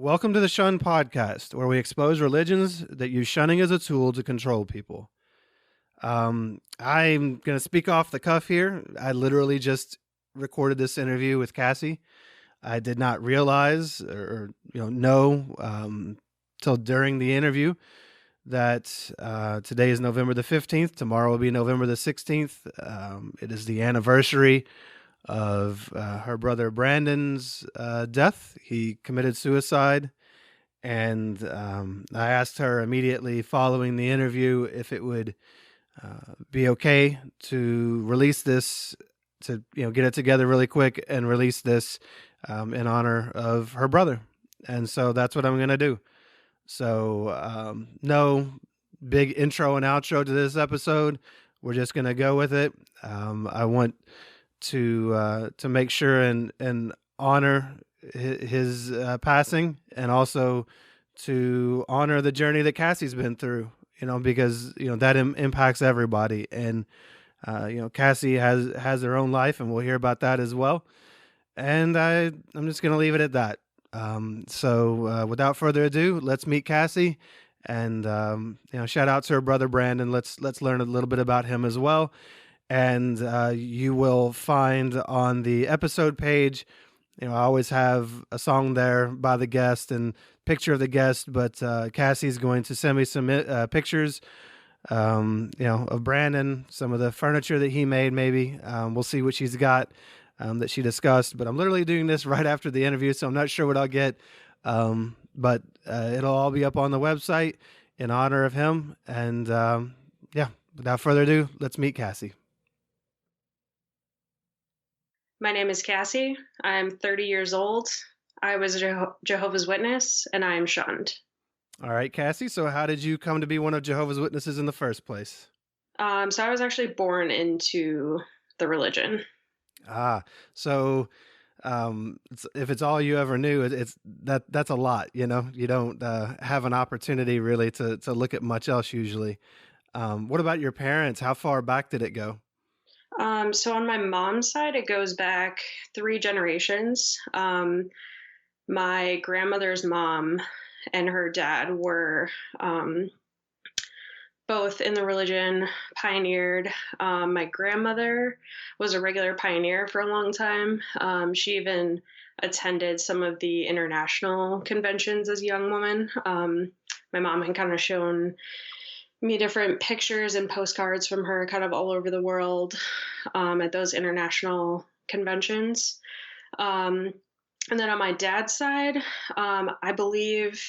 Welcome to the Shunned podcast, where we expose religions that use shunning as a tool to control people. I'm going to speak off the cuff here. I literally just recorded this interview with Cassie. I did not realize or know till during the interview that today is November the 15th. Tomorrow will be November the 16th. It is the anniversary of her brother Brandon's death. He committed suicide, and I asked her immediately following the interview if it would be okay to release this, to get it together really quick and release this in honor of her brother. And so that's what I'm going to do. So no big intro and outro to this episode. We're just going to go with it. I want to make sure and honor his passing, and also to honor the journey that Cassie's been through, because that impacts everybody. And Cassie has her own life, and we'll hear about that as well. And I'm just going to leave it at that. So without further ado, let's meet Cassie. And shout out to her brother Brandon. Let's learn a little bit about him as well. And you will find on the episode page, I always have a song there by the guest and picture of the guest, but Cassie's going to send me some pictures, of Brandon, some of the furniture that he made, maybe. We'll see what she's got that she discussed, but I'm literally doing this right after the interview, so I'm not sure what I'll get, but it'll all be up on the website in honor of him. And without further ado, let's meet Cassie. My name is Cassie. I'm 30 years old. I was a Jehovah's Witness, and I am shunned. All right, Cassie. So how did you come to be one of Jehovah's Witnesses in the first place? So I was actually born into the religion. So if it's all you ever knew, that's a lot. You don't have an opportunity really to look at much else usually. What about your parents? How far back did it go? So on my mom's side, it goes back 3 generations. My grandmother's mom and her dad were both in the religion, pioneered. My grandmother was a regular pioneer for a long time. She even attended some of the international conventions as a young woman. My mom had kind of shown me different pictures and postcards from her kind of all over the world at those international conventions. And then on my dad's side, I believe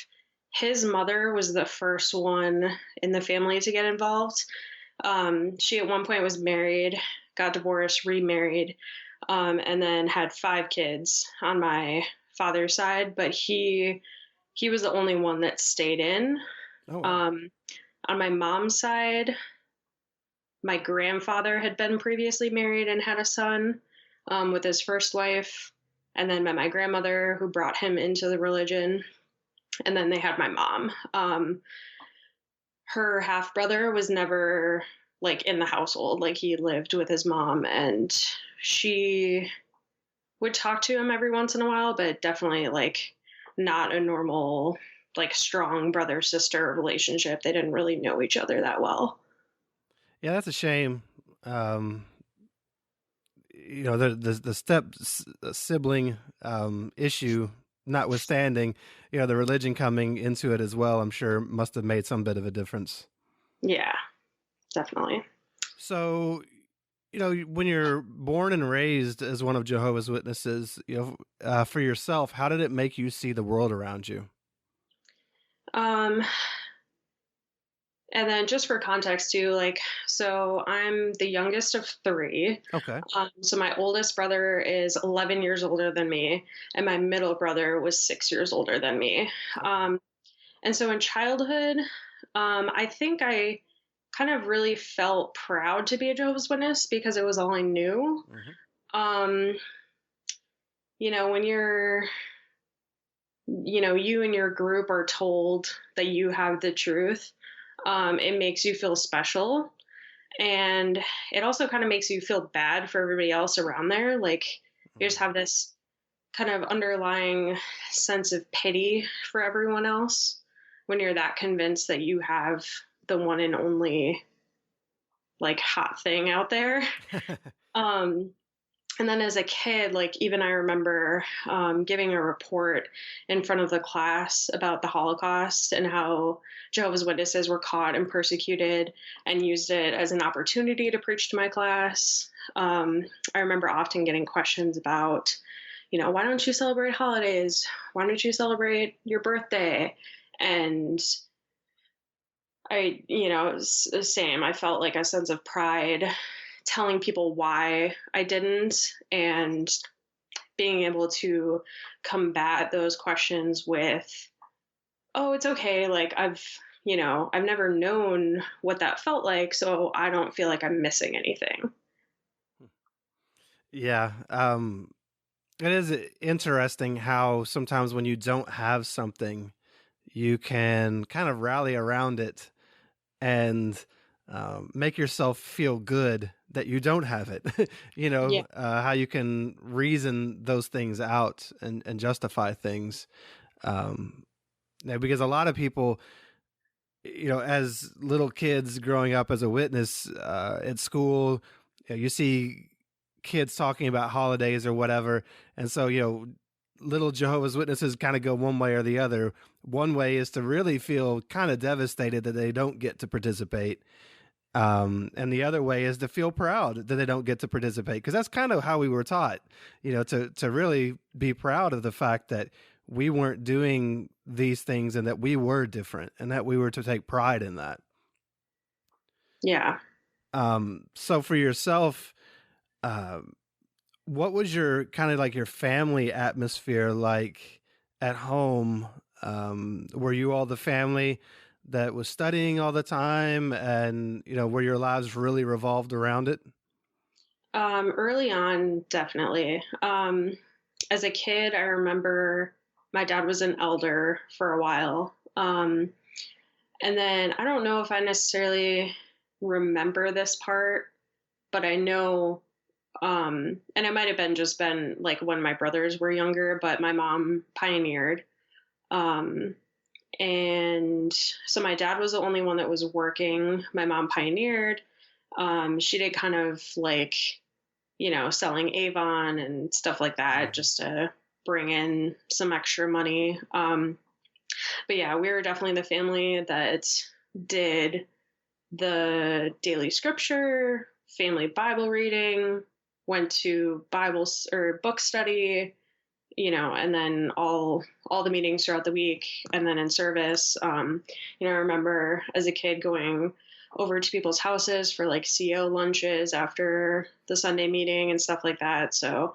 his mother was the first one in the family to get involved. She at one point was married, got divorced, remarried, and then had 5 kids on my father's side, but he was the only one that stayed in. Oh, wow. On my mom's side, my grandfather had been previously married and had a son with his first wife, and then met my grandmother, who brought him into the religion, and then they had my mom. Her half-brother was never, in the household. He lived with his mom, and she would talk to him every once in a while, but definitely, not a normal strong brother-sister relationship. They didn't really know each other that well. Yeah, that's a shame. The step sibling issue notwithstanding, the religion coming into it as well, I'm sure must have made some bit of a difference. Yeah, definitely. So, when you're born and raised as one of Jehovah's Witnesses, for yourself, how did it make you see the world around you? And then just for context too, so I'm the youngest of 3. Okay. So my oldest brother is 11 years older than me, and my middle brother was 6 years older than me. And so in childhood, I think I kind of really felt proud to be a Jehovah's Witness because it was all I knew. Mm-hmm. When you're, you and your group are told that you have the truth, it makes you feel special. And it also kind of makes you feel bad for everybody else around there. You just have this kind of underlying sense of pity for everyone else when you're that convinced that you have the one and only like hot thing out there. Um, and then as a kid, like even I remember giving a report in front of the class about the Holocaust and how Jehovah's Witnesses were caught and persecuted and used it as an opportunity to preach to my class. I remember often getting questions about, why don't you celebrate holidays? Why don't you celebrate your birthday? And same. I felt like a sense of pride telling people why I didn't and being able to combat those questions with, oh, it's okay. Like I've never known what that felt like, so I don't feel like I'm missing anything. Yeah. It is interesting how sometimes when you don't have something, you can kind of rally around it and make yourself feel good that you don't have it. Yeah. How you can reason those things out and justify things. Because a lot of people, as little kids growing up as a witness at school, you see kids talking about holidays or whatever. And so, little Jehovah's Witnesses kind of go one way or the other. One way is to really feel kind of devastated that they don't get to participate. And the other way is to feel proud that they don't get to participate. Because that's kind of how we were taught, to really be proud of the fact that we weren't doing these things and that we were different and that we were to take pride in that. Yeah. So for yourself, what was your kind of like your family atmosphere like at home? Were you all the family that was studying all the time and, were your lives really revolved around it? Early on, definitely. As a kid, I remember my dad was an elder for a while. And then I don't know if I necessarily remember this part, but I know, and it might have been like when my brothers were younger, but my mom pioneered. And so my dad was the only one that was working. My mom pioneered. She did kind of like, selling Avon and stuff like that just to bring in some extra money. But yeah, we were definitely the family that did the daily scripture, family Bible reading, went to Bible or book study, and then all the meetings throughout the week, and then in service. I remember as a kid going over to people's houses for like CO lunches after the Sunday meeting and stuff like that. So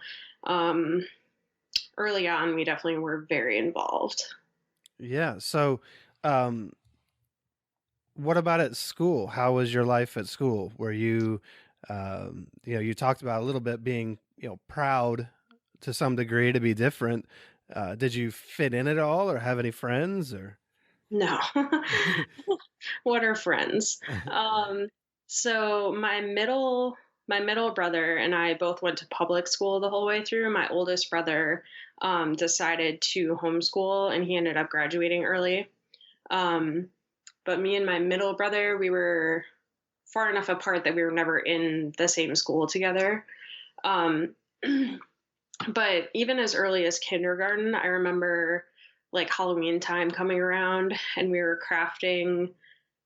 early on, we definitely were very involved. Yeah. So, what about at school? How was your life at school? Were you, you talked about a little bit being, proud to some degree to be different. Did you fit in at all or have any friends or? No. What are friends? So my middle brother and I both went to public school the whole way through. My oldest brother decided to homeschool and he ended up graduating early. But me and my middle brother, we were far enough apart that we were never in the same school together. But even as early as kindergarten, I remember like Halloween time coming around and we were crafting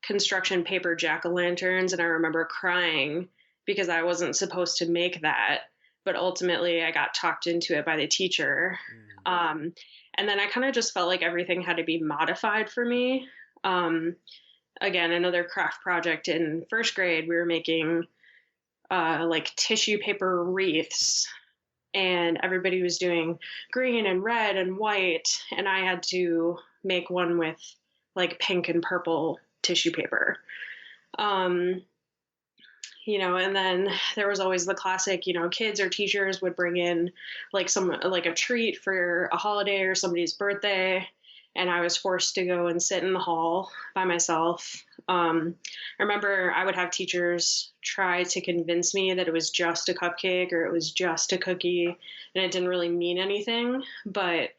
construction paper jack-o'-lanterns, and I remember crying because I wasn't supposed to make that, but ultimately I got talked into it by the teacher. And then I kind of just felt like everything had to be modified for me. Again, another craft project in first grade, we were making like tissue paper wreaths, and everybody was doing green and red and white, and I had to make one with like pink and purple tissue paper. And then there was always the classic, kids or teachers would bring in like a treat for a holiday or somebody's birthday. and I was forced to go and sit in the hall by myself. I remember I would have teachers try to convince me that it was just a cupcake or it was just a cookie and it didn't really mean anything. But,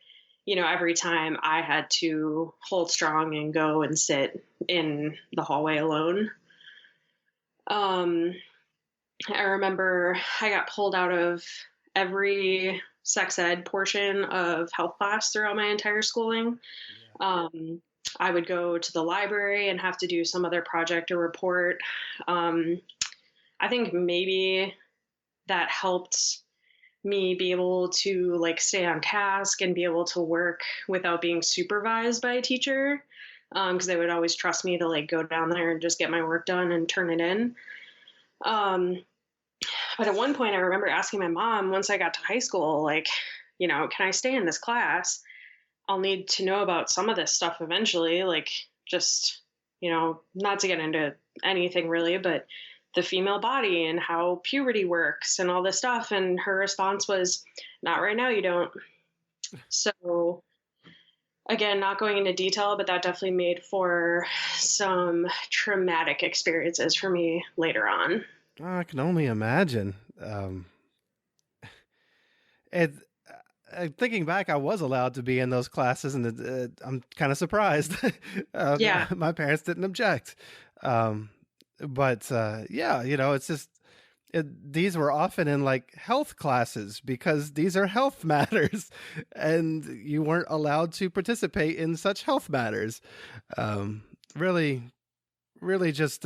every time I had to hold strong and go and sit in the hallway alone. Um, I remember I got pulled out of every sex ed portion of health class throughout my entire schooling. Um, I would go to the library and have to do some other project or report. I think maybe that helped me be able to like stay on task and be able to work without being supervised by a teacher. Because they would always trust me to like go down there and just get my work done and turn it in. But at one point I remember asking my mom once I got to high school, like, can I stay in this class? I'll need to know about some of this stuff eventually, like just, not to get into anything really, but the female body and how puberty works and all this stuff. And her response was, not right now, you don't. So again, not going into detail, but that definitely made for some traumatic experiences for me later on. I can only imagine. It, thinking back, I was allowed to be in those classes, and I'm kind of surprised. Yeah. My parents didn't object. But yeah, it's just these were often in like health classes because these are health matters, and you weren't allowed to participate in such health matters. Really, really just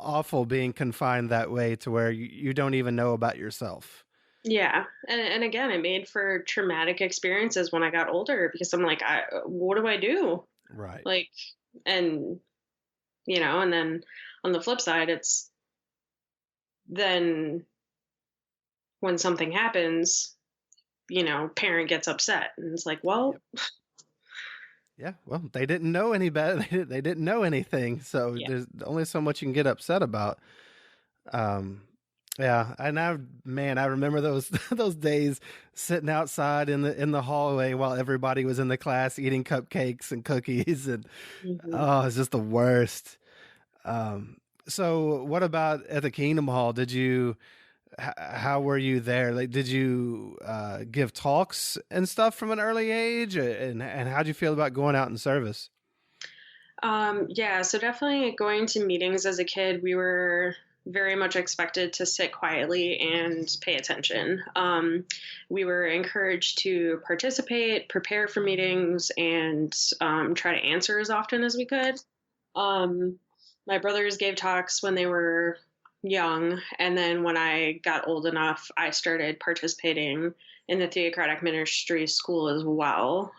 awful being confined that way to where you don't even know about yourself. Yeah. And again, it made for traumatic experiences when I got older because I'm like, what do I do? Right. Like, and, and then on the flip side, it's then when something happens, parent gets upset and it's like, well, Yep. Yeah, well, they didn't know any better. They didn't know anything, so yeah. there's only so much you can get upset about. Um, yeah, and I remember those those days sitting outside in the hallway while everybody was in the class eating cupcakes and cookies, and Mhm. oh, it's just the worst. Um, so what about at the Kingdom Hall? How were you there? Like, did you give talks and stuff from an early age, and how'd you feel about going out in service? Yeah, so definitely going to meetings as a kid, we were very much expected to sit quietly and pay attention. We were encouraged to participate, prepare for meetings, and try to answer as often as we could. Um, my brothers gave talks when they were young, and then when I got old enough, I started participating in the theocratic ministry school as well.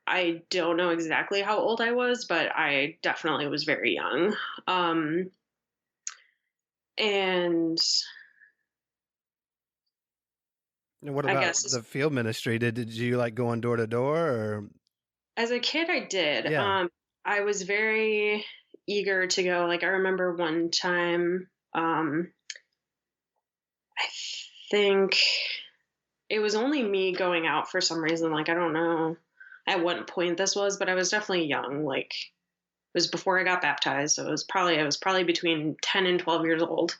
I don't know exactly how old I was, but I definitely was very young. Um, and And what I about guess the field ministry? Did you like going door to door or as a kid, I did. yeah? I was very eager to go. Like, I remember one time, I think it was only me going out for some reason. Like, I don't know at what point this was, but I was definitely young. Like, it was before I got baptized, so I was probably between 10 and 12 years old.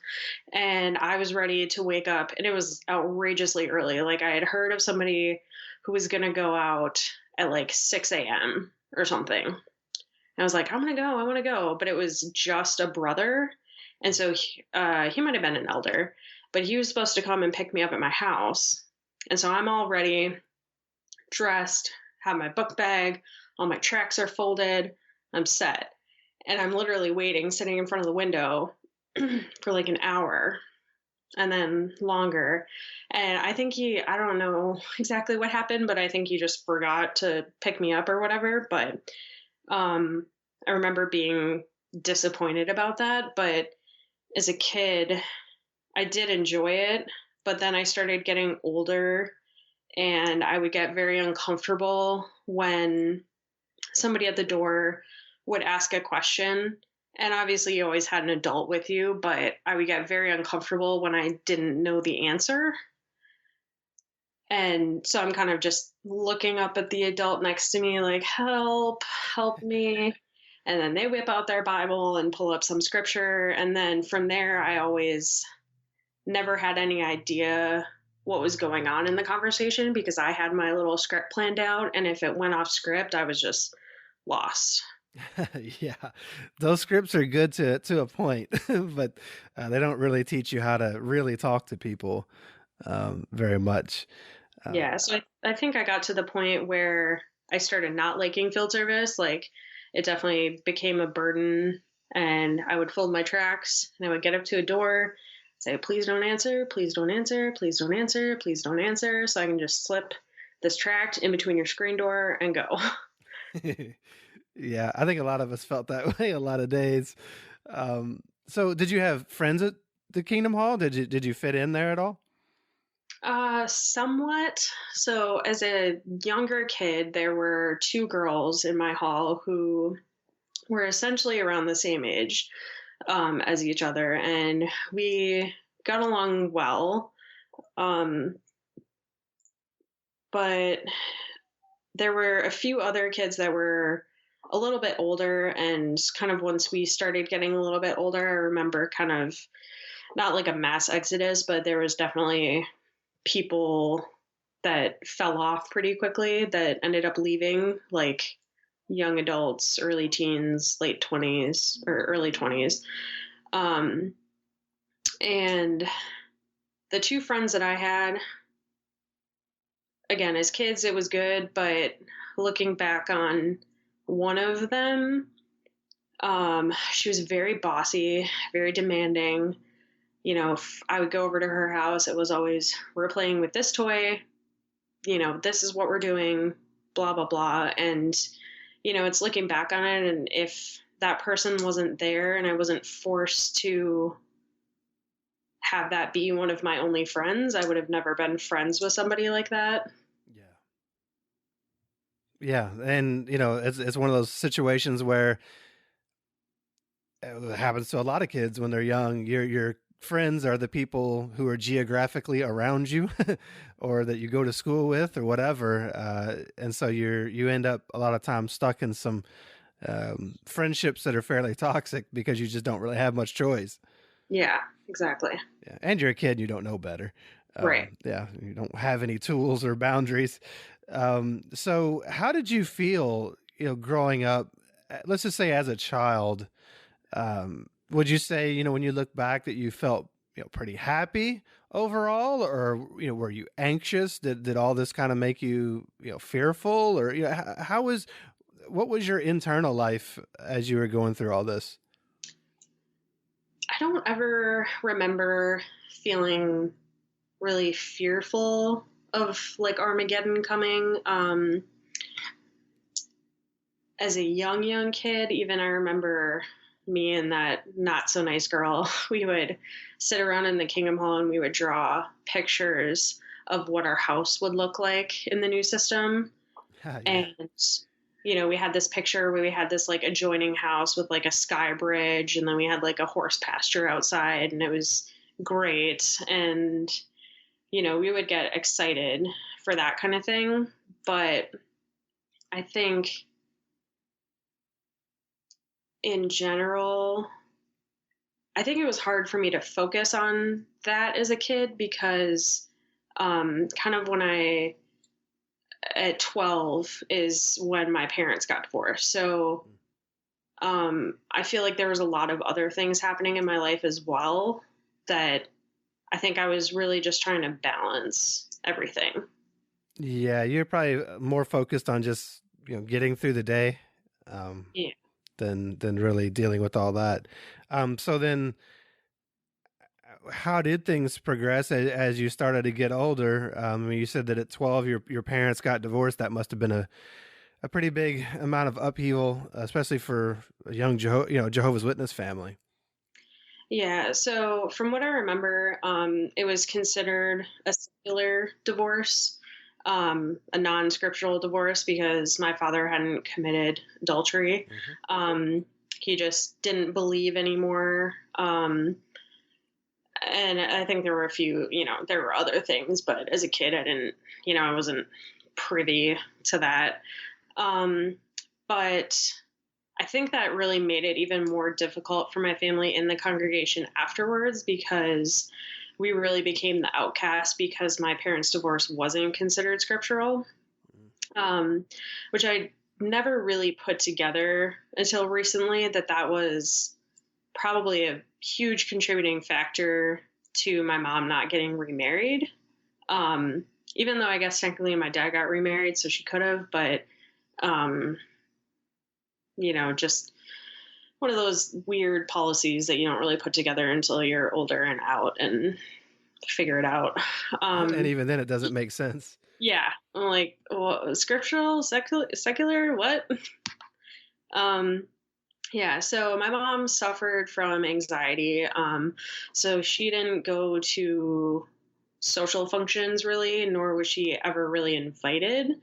And I was ready to wake up, and it was outrageously early. Like, I had heard of somebody who was going to go out at like 6 a.m. or something. And I was like, I want to go. But it was just a brother. And so he might have been an elder, but he was supposed to come and pick me up at my house. And so I'm all ready, dressed, have my book bag, all my tracks are folded, I'm set. And I'm literally waiting, sitting in front of the window for like an hour and then longer. And I think I don't know exactly what happened, but I think he just forgot to pick me up or whatever. But I remember being disappointed about that. But as a kid, I did enjoy it. But then I started getting older and I would get very uncomfortable when somebody at the door would ask a question. And obviously, you always had an adult with you, but I would get very uncomfortable when I didn't know the answer. And so I'm kind of just looking up at the adult next to me, like, help me. And then they whip out their Bible and pull up some scripture. And then from there, I always never had any idea what was going on in the conversation because I had my little script planned out. And if it went off script, I was just lost. Yeah, those scripts are good to a point, but they don't really teach you how to really talk to people very much. Yeah. So I think I got to the point where I started not liking field service. Like it definitely became a burden. And I would fold my tracks and I would get up to a door, say, please don't answer, please don't answer, please don't answer, please don't answer. So I can just slip this tract in between your screen door and go. Yeah, I think a lot of us felt that way a lot of days. So did you have friends at the Kingdom Hall? Did you fit in there at all? Somewhat. So as a younger kid, there were two girls in my hall who were essentially around the same age as each other, and we got along well. Um, but there were a few other kids that were a little bit older, and kind of once we started getting a little bit older, I remember kind of not like a mass exodus, but there was definitely people that fell off pretty quickly that ended up leaving, like young adults, early teens, late 20s or early 20s. And the two friends that I had, again, as kids, it was good, but looking back on one of them, she was very bossy, very demanding. You know, if I would go over to her house, it was always, we're playing with this toy, you know, this is what we're doing, blah, blah, blah. And, you know, it's looking back on it. And if that person wasn't there and I wasn't forced to have that be one of my only friends, I would have never been friends with somebody like that. Yeah. Yeah, and it's one of those situations where it happens to a lot of kids when they're young. Your friends are the people who are geographically around you, or that you go to school with, or whatever. And so you end up a lot of times stuck in some friendships that are fairly toxic because you just don't really have much choice. Yeah, exactly. Yeah, and you're a kid, and you don't know better. Right. Yeah, you don't have any tools or boundaries. So how did you feel, growing up? Let's just say as a child. Would you say, when you look back, that you felt, pretty happy overall, or were you anxious? Did all this kind of make you, fearful, or what was your internal life as you were going through all this? I don't ever remember feeling really fearful of like Armageddon coming. As a young kid, even I remember me and that not so nice girl, we would sit around in the Kingdom Hall and we would draw pictures of what our house would look like in the new system. Yeah. And, we had this picture where we had this like adjoining house with like a sky bridge, and then we had like a horse pasture outside, and it was great. And, we would get excited for that kind of thing. But I think in general, I think it was hard for me to focus on that as a kid because kind of at 12 is when my parents got divorced. So I feel like there was a lot of other things happening in my life as well that I think I was really just trying to balance everything. Yeah, you're probably more focused on just, getting through the day. Yeah. Than really dealing with all that. So then, how did things progress as you started to get older? You said that at 12, your parents got divorced. That must have been a pretty big amount of upheaval, especially for a young Jehovah's Witness family. Yeah. So from what I remember, it was considered a secular divorce, a non-scriptural divorce, because my father hadn't committed adultery. Mm-hmm. He just didn't believe anymore. And I think there were a few, there were other things, but as a kid, I didn't, I wasn't privy to that. Um, but I think that really made it even more difficult for my family in the congregation afterwards, because we really became the outcast because my parents' divorce wasn't considered scriptural, which I never really put together until recently, that was probably a huge contributing factor to my mom not getting remarried. Even though I guess technically my dad got remarried, so she could have, but, just one of those weird policies that you don't really put together until you're older and out and figure it out. And even then, it doesn't make sense. Yeah. I'm like, well, scriptural, secular, what? Yeah, so my mom suffered from anxiety. So she didn't go to social functions really, nor was she ever really invited,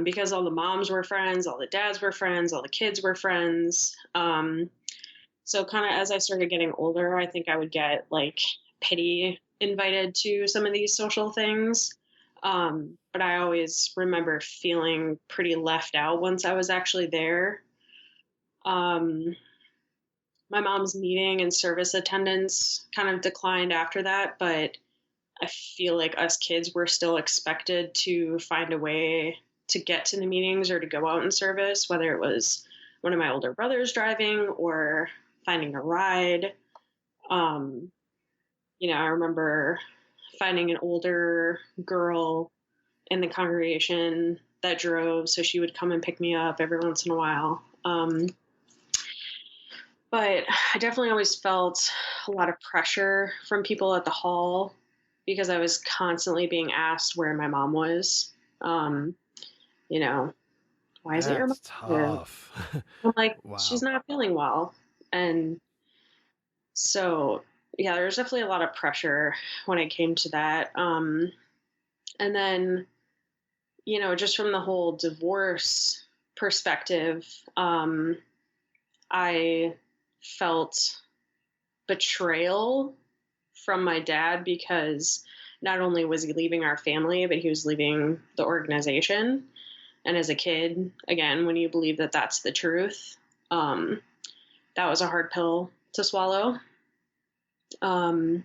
because all the moms were friends, all the dads were friends, all the kids were friends. So kind of as I started getting older, I think I would get like pity invited to some of these social things. But I always remember feeling pretty left out once I was actually there. My mom's meeting and service attendance kind of declined after that, but I feel like us kids were still expected to find a way to get to the meetings or to go out in service, whether it was one of my older brothers driving or finding a ride. I remember finding an older girl in the congregation that drove, so she would come and pick me up every once in a while. But I definitely always felt a lot of pressure from people at the hall because I was constantly being asked where my mom was. Why isn't your mom That's tough. I'm like, Wow. she's not feeling well. And so, yeah, there's definitely a lot of pressure when it came to that. And then, just from the whole divorce perspective, I felt betrayal from my dad because not only was he leaving our family, but he was leaving the organization. And as a kid, again, when you believe that that's the truth, that was a hard pill to swallow. And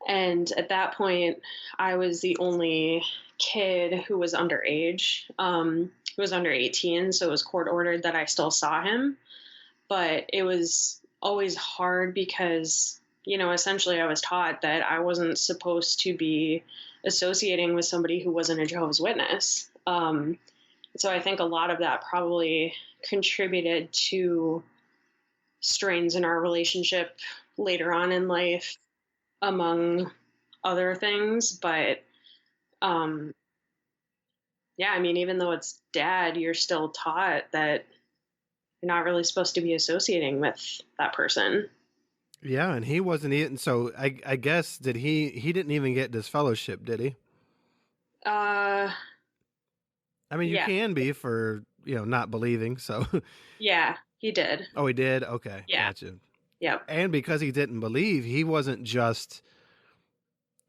at that point, I was the only kid who was underage, who was under 18. So it was court ordered that I still saw him. But it was always hard because, essentially I was taught that I wasn't supposed to be associating with somebody who wasn't a Jehovah's Witness. So I think a lot of that probably contributed to strains in our relationship later on in life, among other things. But, even though it's dad, you're still taught that you're not really supposed to be associating with that person. Yeah, and he wasn't even. So I guess he didn't even get disfellowship, did he? You can be for not believing. So yeah, he did. Oh, he did. Okay, yeah, gotcha. Yep. And because he didn't believe, he wasn't just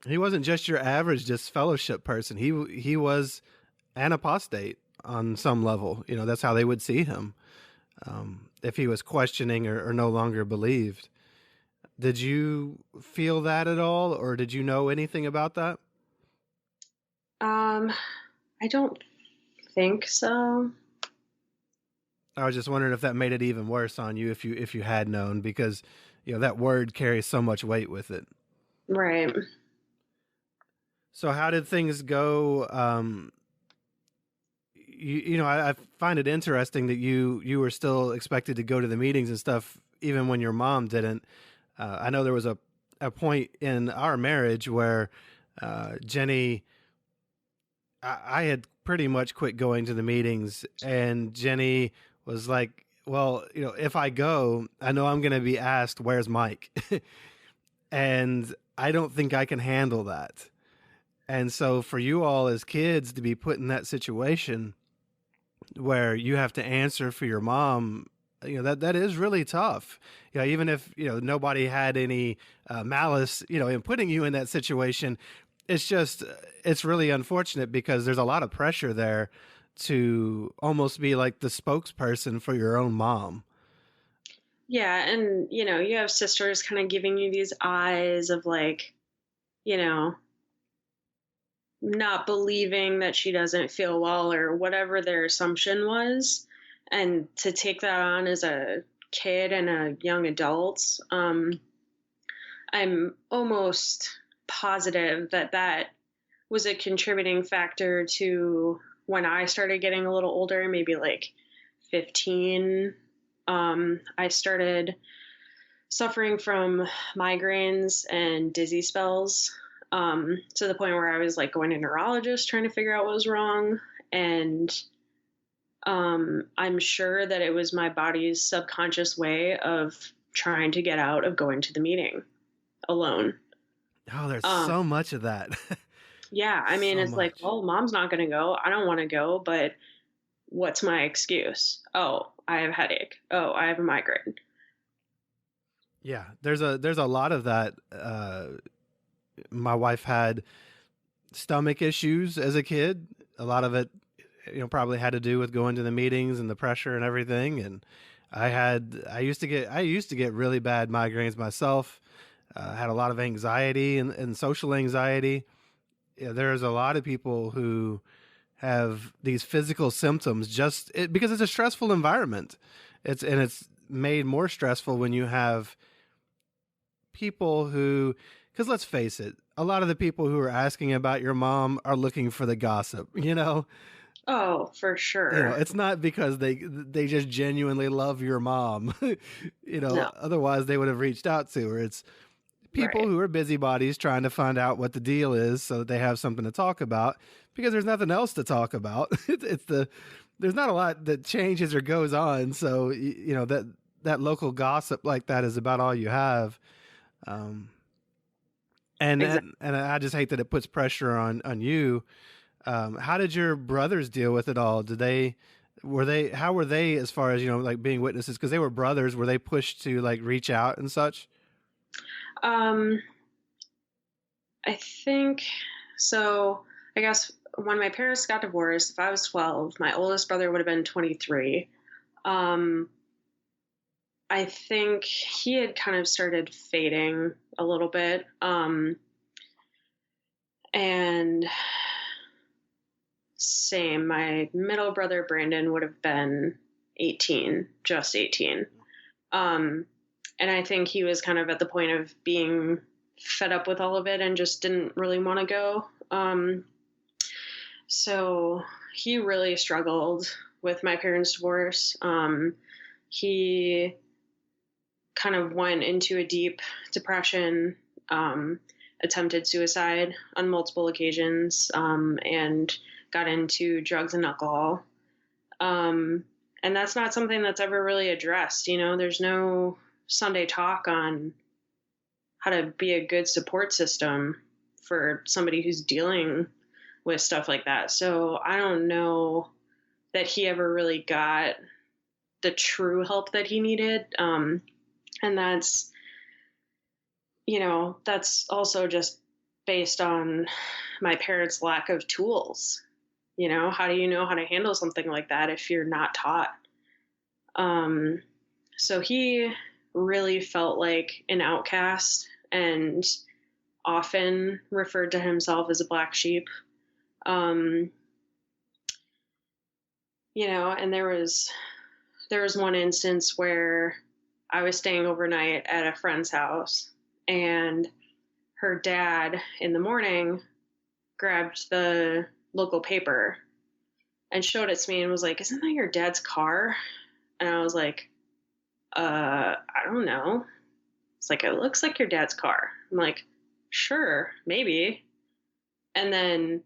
your average disfellowship person. He was an apostate on some level. That's how they would see him. If he was questioning or no longer believed. Did you feel that at all, or did you know anything about that? I don't think so. I was just wondering if that made it even worse on you if you had known, because that word carries so much weight with it. Right. So how did things go? I find it interesting that you were still expected to go to the meetings and stuff even when your mom didn't. I know there was a point in our marriage where Jenny, I had pretty much quit going to the meetings, and Jenny was like, well, if I go, I know I'm going to be asked, where's Mike? And I don't think I can handle that. And so for you all as kids to be put in that situation where you have to answer for your mom, that is really tough. Even if nobody had any malice in putting you in that situation, it's really unfortunate because there's a lot of pressure there to almost be like the spokesperson for your own mom. Yeah, and you have sisters kind of giving you these eyes of like, you know, not believing that she doesn't feel well or whatever their assumption was. And to take that on as a kid and a young adult, I'm almost positive that that was a contributing factor to when I started getting a little older, maybe like 15. I started suffering from migraines and dizzy spells, to the point where I was like going to neurologists trying to figure out what was wrong. And I'm sure that it was my body's subconscious way of trying to get out of going to the meeting alone. Oh, there's so much of that. Yeah, I mean, So it's like, much. well, mom's not going to go. I don't want to go, but what's my excuse? Oh, I have a headache. Oh, I have a migraine. Yeah, there's a lot of that. My wife had stomach issues as a kid. A lot of it, probably had to do with going to the meetings and the pressure and everything. And I used to get really bad migraines myself. Had a lot of anxiety and social anxiety. There's a lot of people who have these physical symptoms because it's a stressful environment. It's made more stressful when you have people who, because let's face it, a lot of the people who are asking about your mom are looking for the gossip. Oh, for sure. It's not because they just genuinely love your mom. No, Otherwise they would have reached out to her. It's people right. who are busybodies trying to find out what the deal is so that they have something to talk about because there's nothing else to talk about. There's not a lot that changes or goes on. So, that local gossip like that is about all you have. And, Exactly. and I just hate that it puts pressure on you. How did your brothers deal with it all? How were they as far as, like being witnesses? Cause they were brothers. Were they pushed to like reach out and such? Um, I think so. I guess when my parents got divorced, if I was 12, my oldest brother would have been 23. Um, I think he had kind of started fading a little bit. And same, my middle brother Brandon would have been 18, just 18. Um, and I think he was kind of at the point of being fed up with all of it and just didn't really want to go. So he really struggled with my parents' divorce. He kind of went into a deep depression, attempted suicide on multiple occasions, and got into drugs and alcohol. And that's not something that's ever really addressed. There's no Sunday talk on how to be a good support system for somebody who's dealing with stuff like that. So I don't know that he ever really got the true help that he needed. And that's also just based on my parents' lack of tools. How do you know how to handle something like that if you're not taught? So he really felt like an outcast and often referred to himself as a black sheep. And there was one instance where I was staying overnight at a friend's house, and her dad in the morning grabbed the local paper and showed it to me and was like, "Isn't that your dad's car?" And I was like, I don't know. It's like, "It looks like your dad's car." I'm like, "Sure, maybe." And then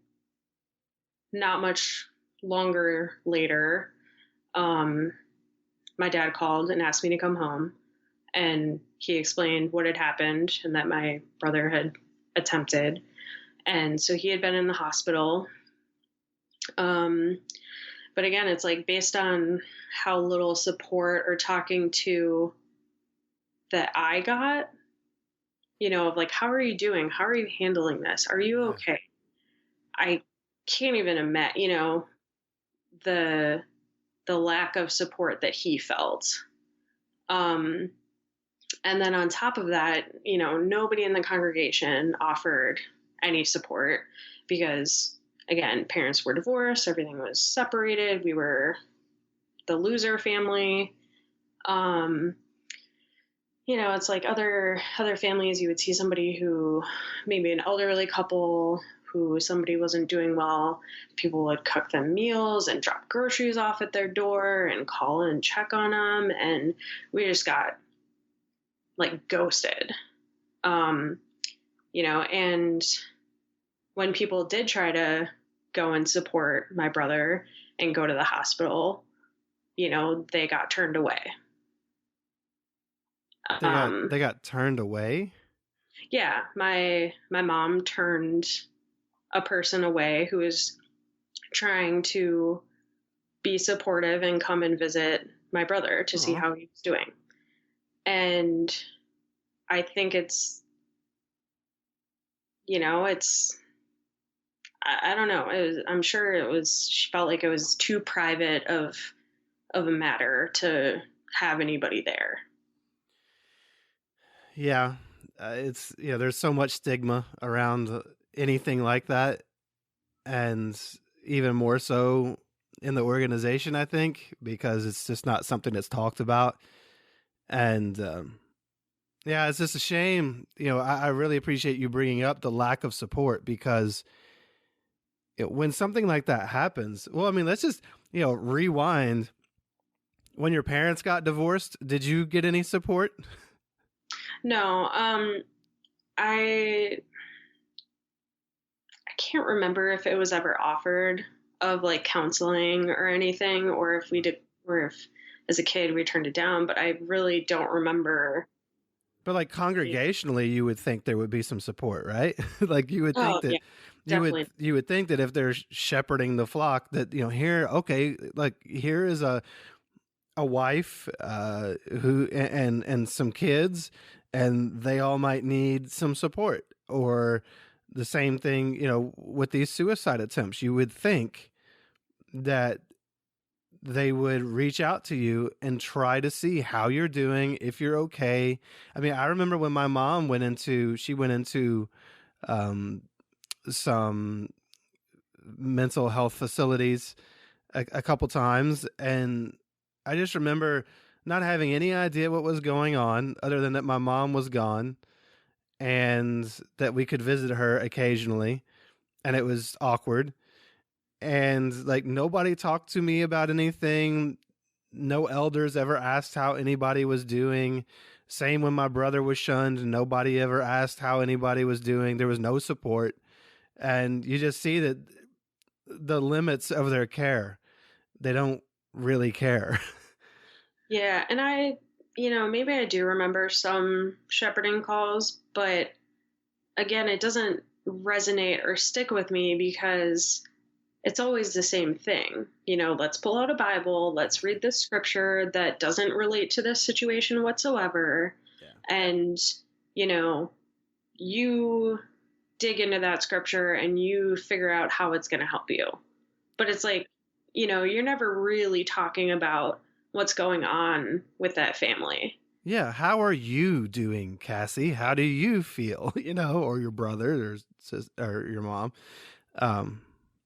not much longer later, my dad called and asked me to come home, and he explained what had happened and that my brother had attempted. And so he had been in the hospital. But again, it's like based on how little support or talking to that I got, of like, how are you doing? How are you handling this? Are you Yeah. okay? I can't even imagine, the lack of support that he felt. Um, and then on top of that, nobody in the congregation offered any support because, again, parents were divorced, everything was separated. We were the loser family. Um, it's like other families, you would see somebody who, maybe an elderly couple who somebody wasn't doing well, people would cook them meals and drop groceries off at their door and call and check on them, and we just got like ghosted. um and when people did try to go and support my brother and go to the hospital, they got turned away. They got turned away. Yeah, my mom turned a person away who was trying to be supportive and come and visit my brother to see Aw. how he was doing. And I think it's I don't know. I'm sure she felt like it was too private of a matter to have anybody there. Yeah, it's there's so much stigma around anything like that, and even more so in the organization, I think, because it's just not something that's talked about. And yeah, it's just a shame. I really appreciate you bringing up the lack of support because when something like that happens, well, I mean, let's just rewind. When your parents got divorced, did you get any support? No, I can't remember if it was ever offered of like counseling or anything, or if we did, or if as a kid we turned it down. But I really don't remember. But like congregationally, you would think there would be some support, right? Like you would think Oh yeah, that definitely. you would think that if they're shepherding the flock, that here, okay, like here is a wife who and some kids, and they all might need some support. Or the same thing, with these suicide attempts. You would think that they would reach out to you and try to see how you're doing, if you're okay. I mean, I remember when my mom went into um, some mental health facilities a couple times, and I just remember not having any idea what was going on other than that my mom was gone and that we could visit her occasionally, and it was awkward. And like nobody talked to me about anything. No elders ever asked how anybody was doing. Same when my brother was shunned, nobody ever asked how anybody was doing. There was no support. And you just see that the limits of their care. They don't really care. Yeah, and maybe I do remember some shepherding calls, but again, it doesn't resonate or stick with me because it's always the same thing. Let's pull out a Bible, let's read this scripture that doesn't relate to this situation whatsoever. Yeah. And, you dig into that scripture and you figure out how it's going to help you. But it's like, you're never really talking about what's going on with that family. Yeah, how are you doing, Cassie? How do you feel? Or your brother, or or your mom.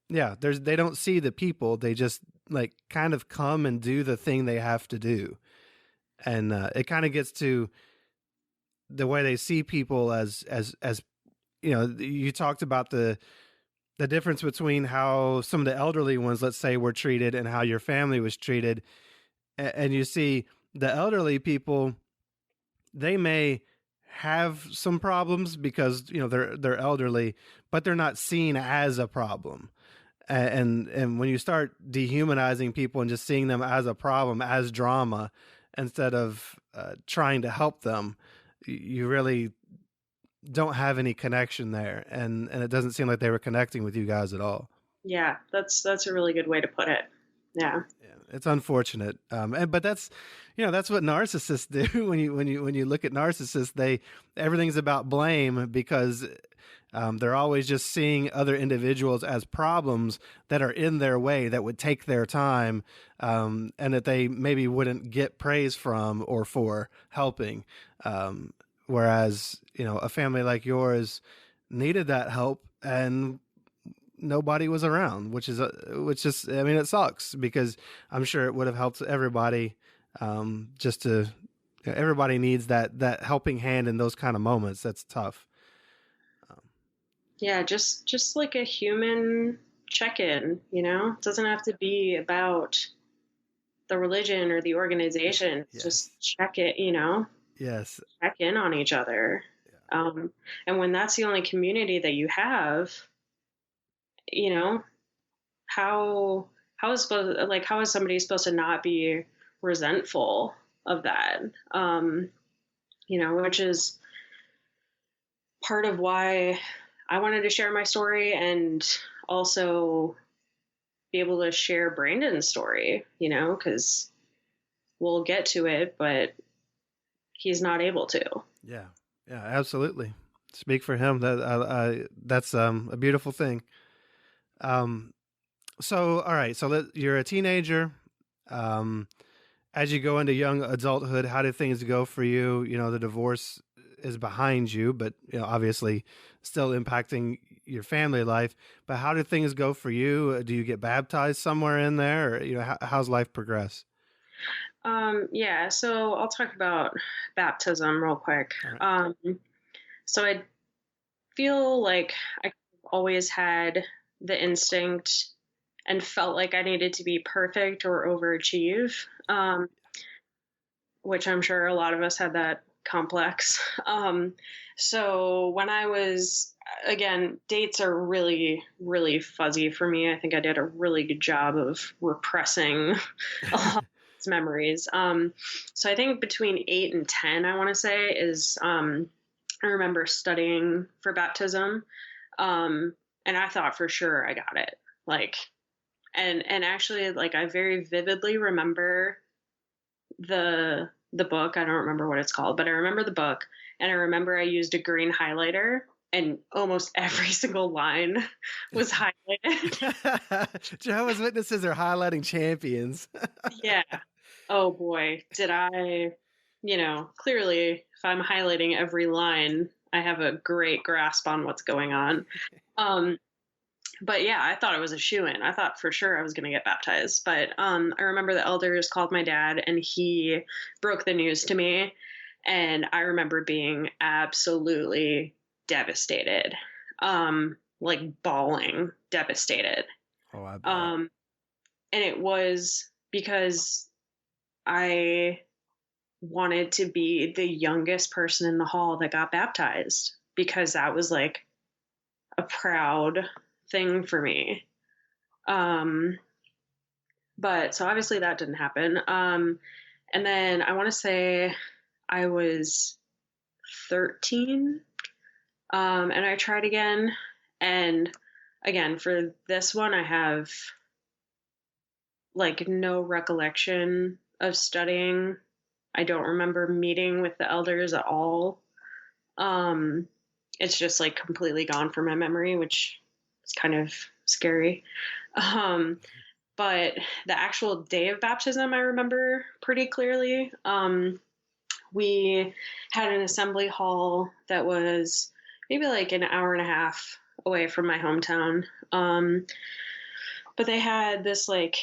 Yeah, they don't see the people. They just like kind of come and do the thing they have to do, and it kind of gets to the way they see people as You talked about the difference between how some of the elderly ones, let's say, were treated and how your family was treated, and you see the elderly people. They may have some problems because they're elderly, but they're not seen as a problem. And when you start dehumanizing people and just seeing them as a problem, as drama, instead of trying to help them, you really don't have any connection there, and it doesn't seem like they were connecting with you guys at all. Yeah, that's a really good way to put it. Yeah. Yeah, it's unfortunate, but that's, that's what narcissists do. When you look at narcissists, everything's about blame because they're always just seeing other individuals as problems that are in their way that would take their time, and that they maybe wouldn't get praise from or for helping. Whereas a family like yours needed that help and nobody was around, which is, I mean, it sucks because I'm sure it would have helped everybody. Just to, everybody needs that helping hand in those kind of moments. That's tough. Yeah, just like a human check-in, it doesn't have to be about the religion or the organization. Yes. Just check it, Yes. check in on each other. And when that's the only community that you have, you know, how is somebody supposed to not be resentful of that? Which is part of why I wanted to share my story and also be able to share Brandon's story, because we'll get to it, but he's not able to. Yeah. Yeah, absolutely. Speak for him. That's a beautiful thing. So, all right. So you're a teenager. Um, as you go into young adulthood, how did things go for you? The divorce is behind you, but obviously still impacting your family life. But how did things go for you? Do you get baptized somewhere in there, or how's life progress? Yeah, so I'll talk about baptism real quick. Right. So I feel like I always had the instinct and felt like I needed to be perfect or overachieve, which I'm sure a lot of us had that complex. So when I was, again, dates are really, really fuzzy for me. I think I did a really good job of repressing a lot of these memories. So I think between 8 and 10, I want to say, is I remember studying for baptism. And I thought for sure I got it. Like, and actually, like, I very vividly remember the book. I don't remember what it's called, but I remember the book, and I remember I used a green highlighter, and almost every single line was highlighted. Jehovah's Witnesses are highlighting champions. Yeah. Oh boy, did I, clearly, if I'm highlighting every line, I have a great grasp on what's going on. But yeah, I thought it was a shoo-in. I thought for sure I was going to get baptized. But I remember the elders called my dad and he broke the news to me. And I remember being absolutely devastated, like bawling, devastated. Oh, I bet. And it was because I wanted to be the youngest person in the hall that got baptized, because that was like a proud thing for me. But so obviously that didn't happen. And then I want to say I was 13. And I tried again. And again, for this one, I have like no recollection of studying. I don't remember meeting with the elders at all. It's just like completely gone from my memory, which is kind of scary. But the actual day of baptism, I remember pretty clearly. We had an assembly hall that was maybe like an hour and a half away from my hometown. But they had this like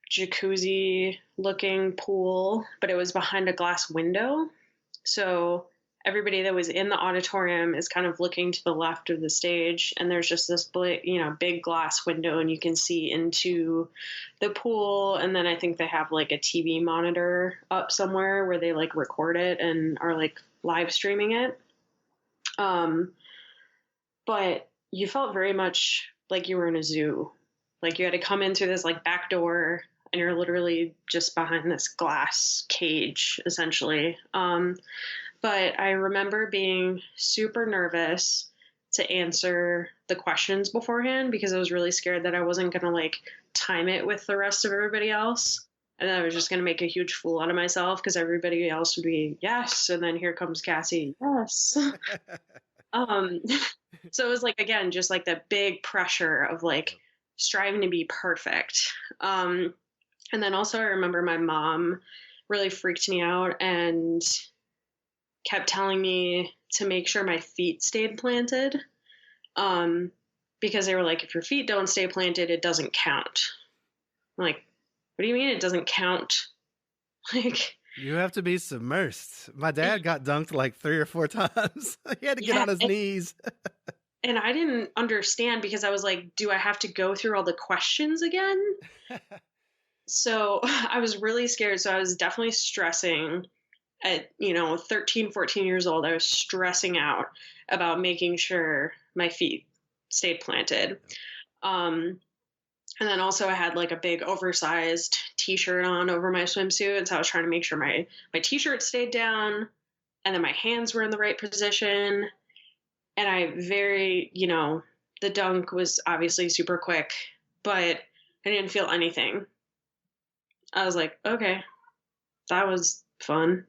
jacuzzi looking pool, but it was behind a glass window. So everybody that was in the auditorium is kind of looking to the left of the stage, and there's just this big glass window, and you can see into the pool. And then I think they have like a TV monitor up somewhere where they like record it and are like live streaming it. But you felt very much like you were in a zoo. Like you had to come in through this like back door, and you're literally just behind this glass cage, essentially. But I remember being super nervous to answer the questions beforehand because I was really scared that I wasn't going to like time it with the rest of everybody else. And I was just going to make a huge fool out of myself because everybody else would be yes. And then here comes Cassie. Yes. um, so it was like, again, just like that big pressure of like striving to be perfect. And then also I remember my mom really freaked me out and kept telling me to make sure my feet stayed planted. Because they were like, if your feet don't stay planted, it doesn't count. I'm like, what do you mean it doesn't count? Like, you have to be submersed. My dad got dunked like 3 or 4 times. He had to get yeah, on his knees. and I didn't understand because I was like, do I have to go through all the questions again? So I was really scared. So I was definitely stressing at, 13, 14 years old. I was stressing out about making sure my feet stayed planted. And then also I had like a big oversized t-shirt on over my swimsuit. And so I was trying to make sure my t-shirt stayed down and then my hands were in the right position. And the dunk was obviously super quick, but I didn't feel anything. I was like, okay, that was fun.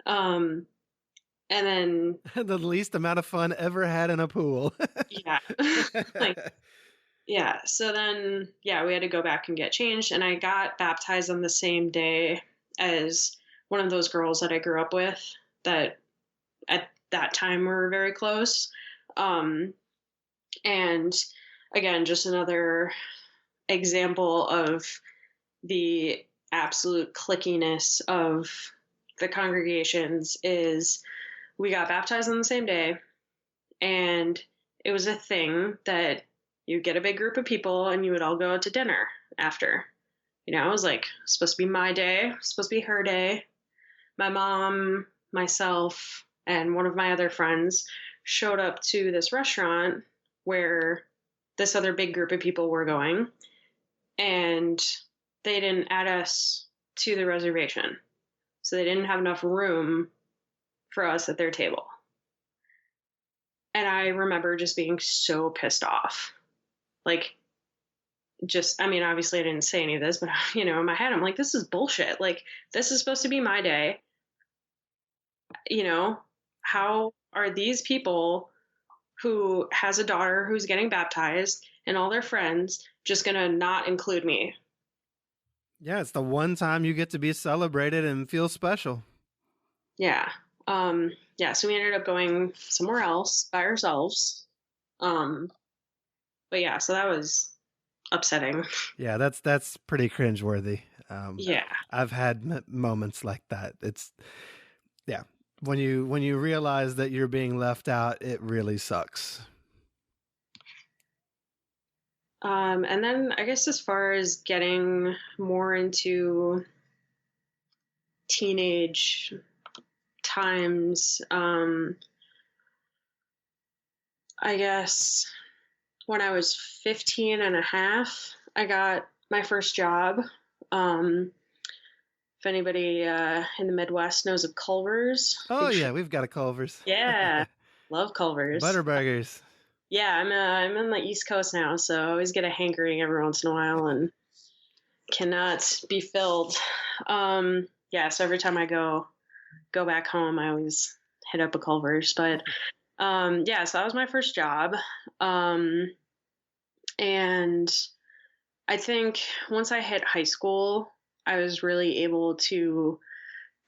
And then the least amount of fun ever had in a pool. yeah, yeah. So then, yeah, we had to go back and get changed. And I got baptized on the same day as one of those girls that I grew up with that at that time were very close. And again, just another example of the absolute clickiness of the congregations is we got baptized on the same day, and it was a thing that you get a big group of people and you would all go out to dinner after. It was like supposed to be my day, supposed to be her day. My mom, myself, and one of my other friends showed up to this restaurant where this other big group of people were going, and they didn't add us to the reservation. So they didn't have enough room for us at their table. And I remember just being so pissed off. Like, obviously I didn't say any of this, but, in my head, I'm like, this is bullshit. Like, this is supposed to be my day. How are these people who has a daughter who's getting baptized and all their friends just going to not include me? Yeah, it's the one time you get to be celebrated and feel special. Yeah. So we ended up going somewhere else by ourselves. But yeah, so that was upsetting. Yeah, that's pretty cringeworthy. Yeah. I've had moments like that. When you realize that you're being left out, it really sucks. And then I guess as far as getting more into teenage times, I guess when I was 15 and a half, I got my first job. If anybody in the Midwest knows of Culver's. Oh yeah, we've got a Culver's. Yeah, love Culver's. Butterburgers. Yeah, I'm in the East Coast now, so I always get a hankering every once in a while and cannot be filled. So every time I go back home, I always hit up a Culver's. But so that was my first job. And I think once I hit high school, I was really able to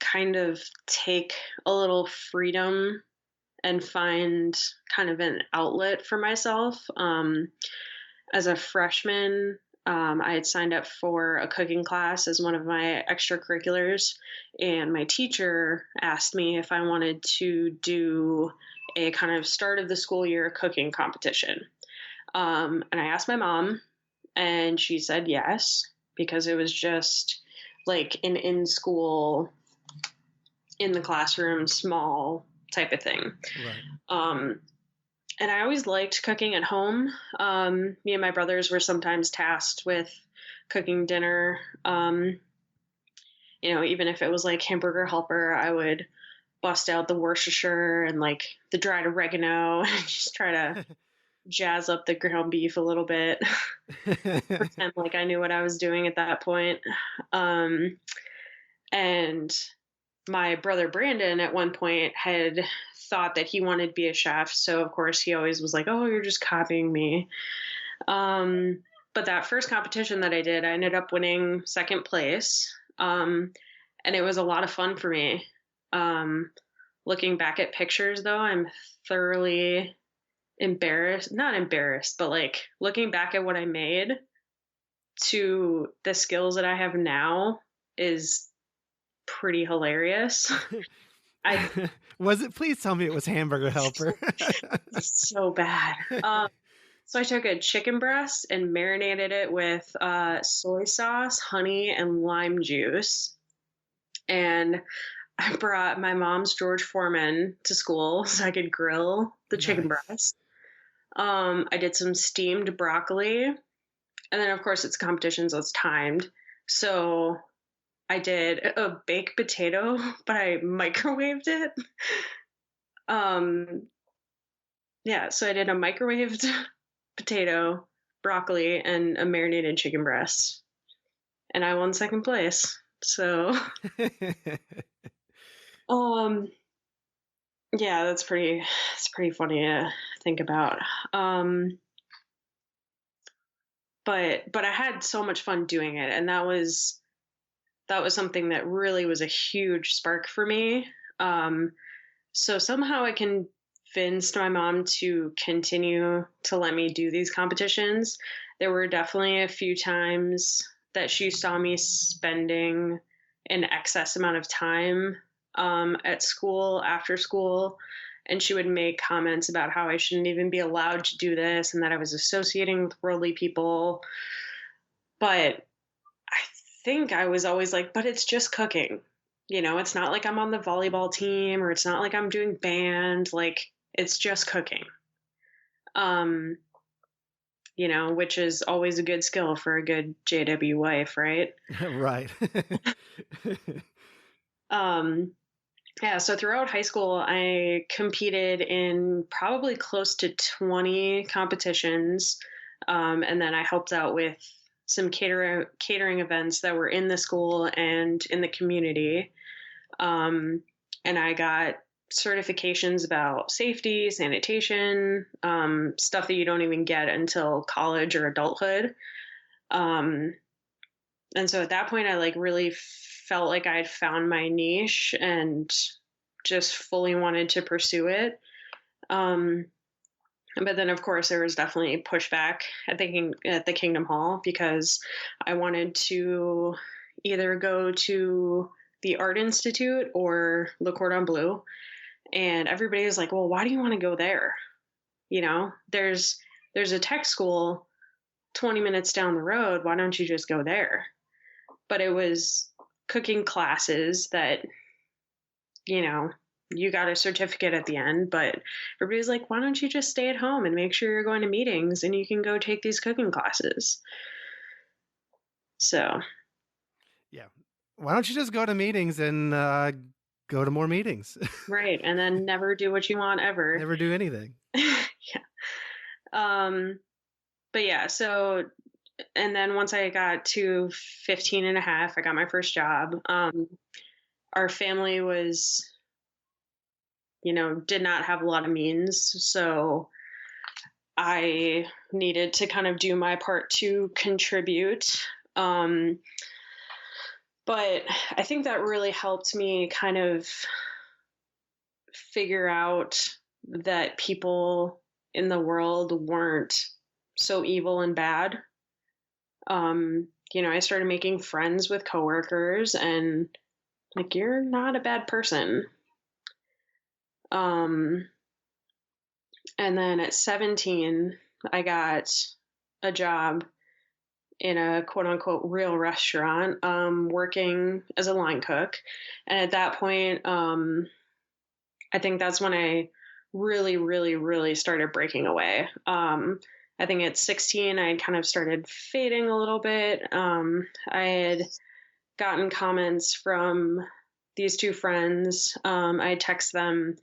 kind of take a little freedom and find kind of an outlet for myself. As a freshman, I had signed up for a cooking class as one of my extracurriculars, and my teacher asked me if I wanted to do a kind of start of the school year cooking competition. And I asked my mom, and she said yes, because it was just like an in-school, in the classroom, small type of thing. Right. And I always liked cooking at home. Me and my brothers were sometimes tasked with cooking dinner. Even if it was like hamburger helper, I would bust out the Worcestershire and like the dried oregano and just try to jazz up the ground beef a little bit. Pretend like I knew what I was doing at that point. Um, and my brother Brandon at one point had thought that he wanted to be a chef. So of course he always was like, "Oh, you're just copying me." But that first competition that I did, I ended up winning second place. And it was a lot of fun for me. Looking back at pictures though, I'm thoroughly embarrassed, not embarrassed, but like looking back at what I made to the skills that I have now is pretty hilarious. I Was it? Please tell me it was Hamburger Helper. so bad. So I took a chicken breast and marinated it with soy sauce, honey, and lime juice. And I brought my mom's George Foreman to school so I could grill the chicken Nice. breast. I did some steamed broccoli. And then, of course, it's competition, so it's timed. So I did a baked potato, but I microwaved it. Yeah, so I did a microwaved potato, broccoli, and a marinated chicken breast. And I won second place. So, um, yeah, it's pretty funny to think about. But I had so much fun doing it, and that was something that really was a huge spark for me. So somehow I convinced my mom to continue to let me do these competitions. There were definitely a few times that she saw me spending an excess amount of time at school, after school, and she would make comments about how I shouldn't even be allowed to do this and that I was associating with worldly people. But I think I was always like, but it's just cooking. You know, it's not like I'm on the volleyball team or it's not like I'm doing band. Like, it's just cooking. Um, you know, which is always a good skill for a good JW wife, right? Right. Um, yeah, so throughout high school, I competed in probably close to 20 competitions. And then I helped out with some catering events that were in the school and in the community. And I got certifications about safety, sanitation, stuff that you don't even get until college or adulthood. Um, and so at that point, I like really felt like I had found my niche and just fully wanted to pursue it. Um, but then, of course, there was definitely pushback at the Kingdom Hall because I wanted to either go to the Art Institute or Le Cordon Bleu, and everybody was like, "Well, why do you want to go there? You know, there's a tech school 20 minutes down the road. Why don't you just go there?" But it was cooking classes that, you know, you got a certificate at the end, but everybody's like, why don't you just stay at home and make sure you're going to meetings and you can go take these cooking classes? So, Yeah. Why don't you just go to meetings and go to more meetings? right. And then never do what you want ever. Never do anything. Yeah. But yeah, so, and then once I got to 15 and a half, I got my first job. Our family was, you know, did not have a lot of means. So I needed to kind of do my part to contribute. But I think that really helped me kind of figure out that people in the world weren't so evil and bad. You know, I started making friends with coworkers and like, you're not a bad person. And then at 17, I got a job in a quote unquote real restaurant, working as a line cook. And at that point, I think that's when I really, really, really started breaking away. I think at 16, I had kind of started fading a little bit. I had gotten comments from these two friends. I text them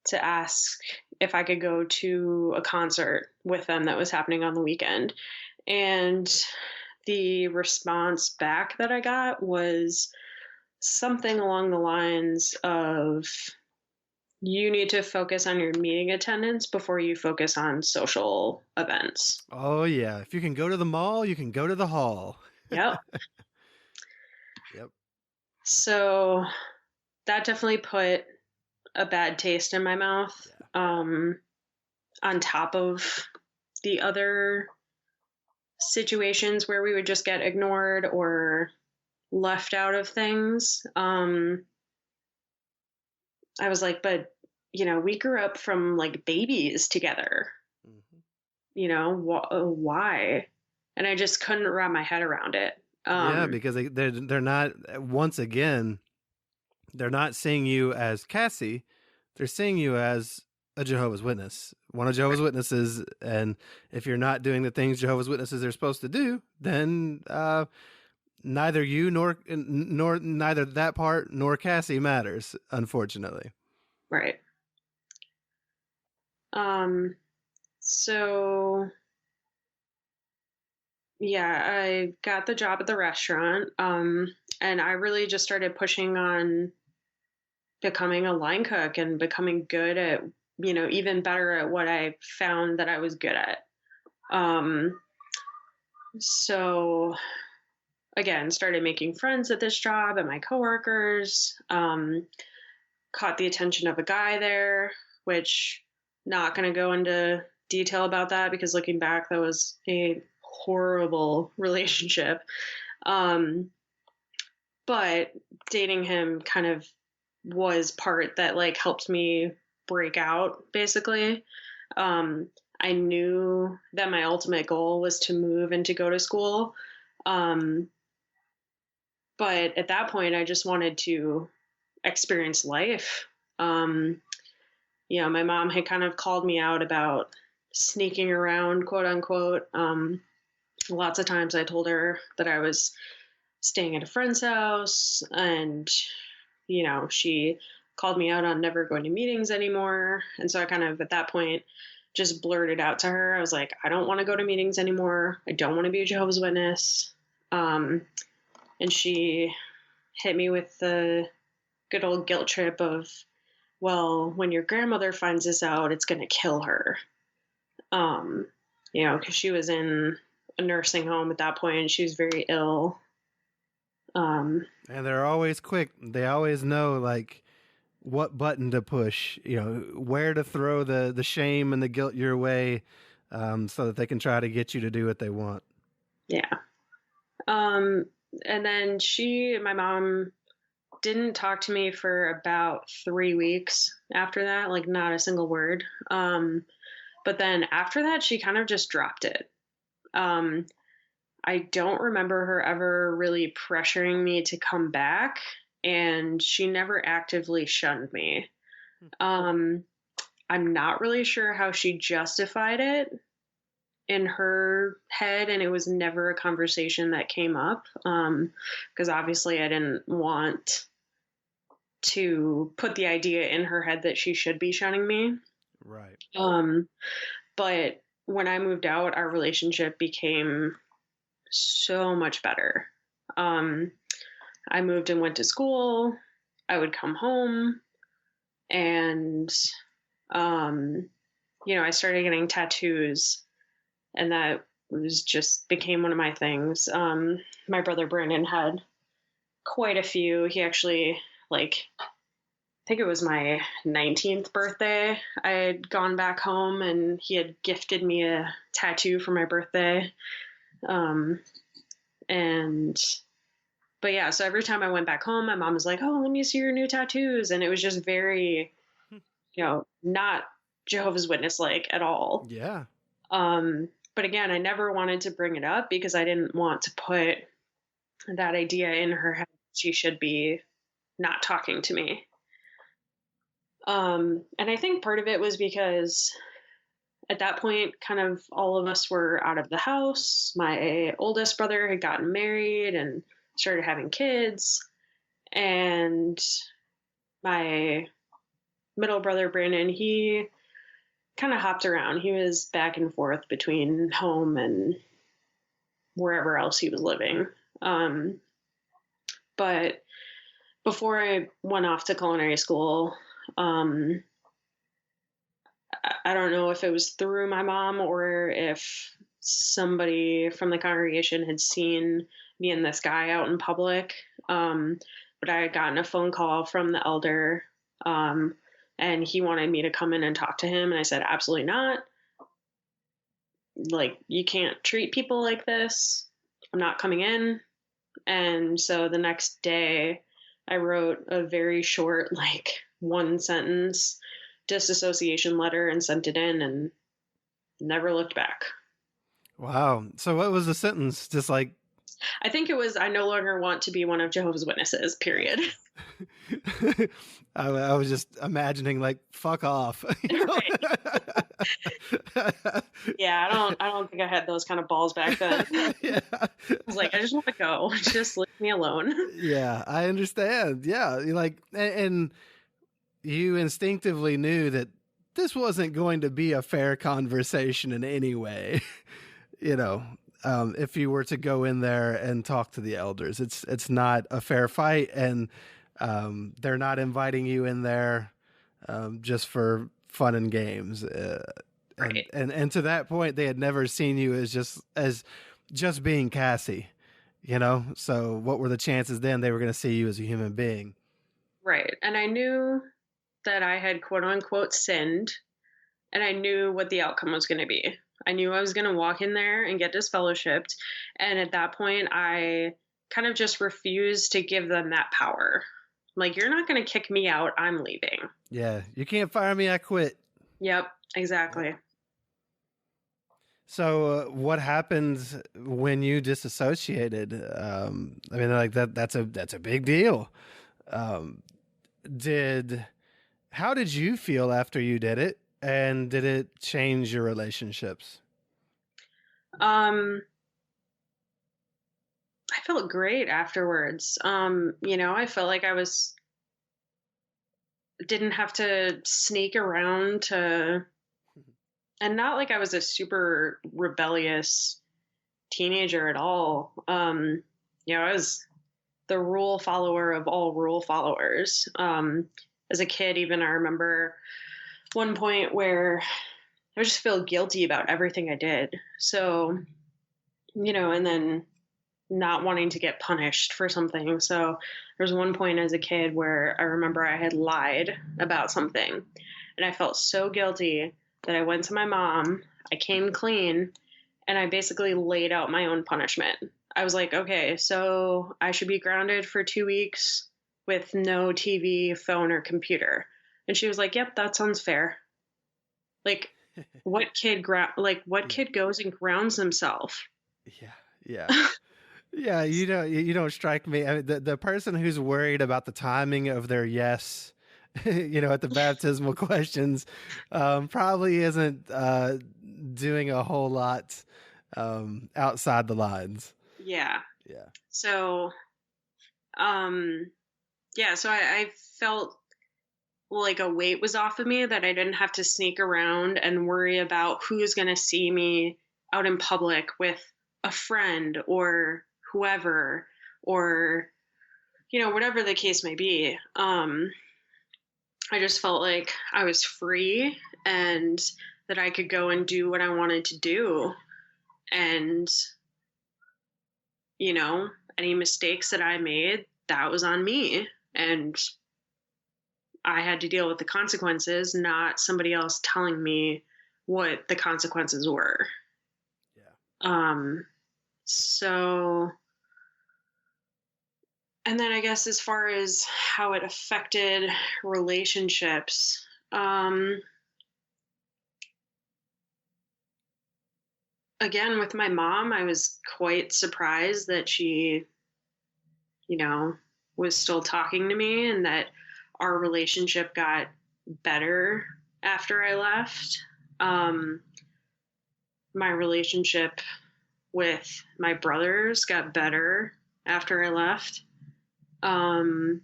to ask if I could go to a concert with them that was happening on the weekend. And the response back that I got was something along the lines of, you need to focus on your meeting attendance before you focus on social events. Oh, yeah. If you can go to the mall, you can go to the hall. Yep. Yep. So that definitely put a bad taste in my mouth. On top of the other situations where we would just get ignored or left out of things. I was like, but we grew up from like babies together. Why? And I just couldn't wrap my head around it. Yeah, because they're not, once again, they're not seeing you as Cassie. They're seeing you as a Jehovah's Witness, one of Jehovah's Witnesses. And if you're not doing the things Jehovah's Witnesses are supposed to do, then neither you nor neither that part nor Cassie matters, unfortunately. Right. So yeah, I got the job at the restaurant. And I really just started pushing on becoming a line cook and becoming good at, even better at what I found that I was good at. So again, started making friends at this job and my coworkers, caught the attention of a guy there, which not going to go into detail about that because looking back, that was a horrible relationship. But dating him kind of was part that like helped me break out, basically. I knew that my ultimate goal was to move and to go to school. But at that point, I just wanted to experience life. My mom had kind of called me out about sneaking around, quote unquote. Lots of times I told her that I was staying at a friend's house, and, she called me out on never going to meetings anymore. And so I kind of, at that point, just blurted out to her. I was like, I don't want to go to meetings anymore. I don't want to be a Jehovah's Witness. And she hit me with the good old guilt trip of, well, when your grandmother finds this out, it's going to kill her. Because she was in a nursing home at that point and she was very ill. And they're always quick. They always know like what button to push, where to throw the shame and the guilt your way, so that they can try to get you to do what they want. Yeah. And then my mom didn't talk to me for about 3 weeks after that, like not a single word. But then after that, she kind of just dropped it. I don't remember her ever really pressuring me to come back, and she never actively shunned me. I'm not really sure how she justified it in her head, and it was never a conversation that came up, because obviously I didn't want to put the idea in her head that she should be shunning me. Right. But when I moved out, our relationship became so much better. I moved and went to school. I would come home and, I started getting tattoos, and that was just became one of my things. My brother Brandon had quite a few. He actually, I think it was my 19th birthday, I had gone back home and he had gifted me a tattoo for my birthday. But yeah, so every time I went back home, my mom was like, oh, let me see your new tattoos. And it was just very, not Jehovah's Witness like at all. Yeah. But again, I never wanted to bring it up because I didn't want to put that idea in her head. She should be not talking to me. And I think part of it was because at that point, kind of all of us were out of the house. My oldest brother had gotten married and started having kids. And my middle brother, Brandon, he kind of hopped around. He was back and forth between home and wherever else he was living. But before I went off to culinary school, I don't know if it was through my mom or if somebody from the congregation had seen me and this guy out in public. But I had gotten a phone call from the elder, and he wanted me to come in and talk to him. And I said, absolutely not. Like, you can't treat people like this. I'm not coming in. And so the next day, I wrote a very short, like, one sentence disassociation letter and sent it in and never looked back. Wow. So what was the sentence? Just like, I think it was, I no longer want to be one of Jehovah's Witnesses, period. I was just imagining like, fuck off. Yeah, I don't think I had those kind of balls back then. Yeah. I was like, I just want to go. Just leave me alone. Yeah, I understand. Yeah, like, and you instinctively knew that this wasn't going to be a fair conversation in any way. If you were to go in there and talk to the elders, it's not a fair fight, and they're not inviting you in there just for fun and games. Right. And to that point, they had never seen you as just being Cassie. So what were the chances then they were going to see you as a human being? Right. And I knew that I had quote unquote sinned, and I knew what the outcome was going to be. I knew I was going to walk in there and get disfellowshipped. And at that point, I kind of just refused to give them that power. Like, you're not going to kick me out. I'm leaving. Yeah. You can't fire me. I quit. Yep, exactly. So what happened when you disassociated? Like that's a big deal. How did you feel after you did it? And did it change your relationships? I felt great afterwards. I felt like didn't have to sneak around to, and not like I was a super rebellious teenager at all. I was the rule follower of all rule followers. As a kid, even I remember one point where I just feel guilty about everything I did. So, and then not wanting to get punished for something. So there was one point as a kid where I remember I had lied about something, and I felt so guilty that I went to my mom, I came clean, and I basically laid out my own punishment. I was like, okay, so I should be grounded for 2 weeks with no TV, phone, or computer. And she was like, yep, that sounds fair. Like, what kid goes and grounds himself? Yeah. Yeah, you don't strike me. I mean, the person who's worried about the timing of their yes, at the baptismal questions, probably isn't doing a whole lot outside the lines. Yeah. Yeah. So, so I felt like a weight was off of me that I didn't have to sneak around and worry about who's going to see me out in public with a friend or whoever, or, whatever the case may be. I just felt like I was free and that I could go and do what I wanted to do. And, any mistakes that I made, that was on me. And I had to deal with the consequences, not somebody else telling me what the consequences were. Yeah. So, and then I guess as far as how it affected relationships, again, with my mom, I was quite surprised that she, was still talking to me and that our relationship got better after I left. My relationship with my brothers got better after I left. Um,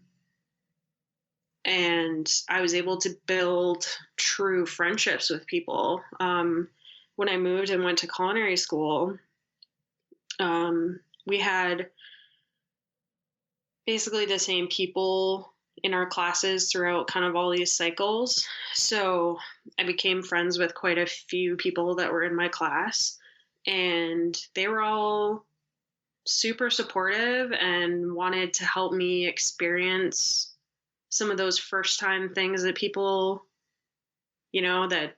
and I was able to build true friendships with people. When I moved and went to culinary school, we had basically the same people in our classes throughout kind of all these cycles. So I became friends with quite a few people that were in my class, and they were all super supportive and wanted to help me experience some of those first time things that people, that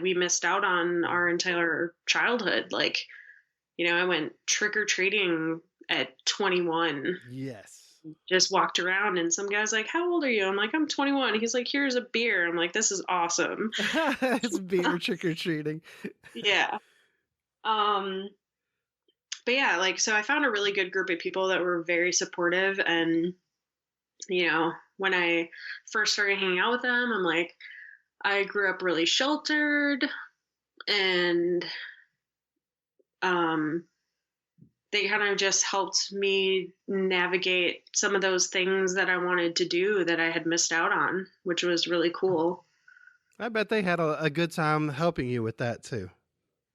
we missed out on our entire childhood. Like, I went trick or treating at 21. Yes. Just walked around, and some guy's like, "How old are you?" I'm like, "I'm 21." He's like, "Here's a beer." I'm like, "This is awesome." It's beer trick or treating. Yeah. But yeah, like, so I found a really good group of people that were very supportive. And, when I first started hanging out with them, I'm like, I grew up really sheltered, and, they kind of just helped me navigate some of those things that I wanted to do that I had missed out on, which was really cool. I bet they had a good time helping you with that too.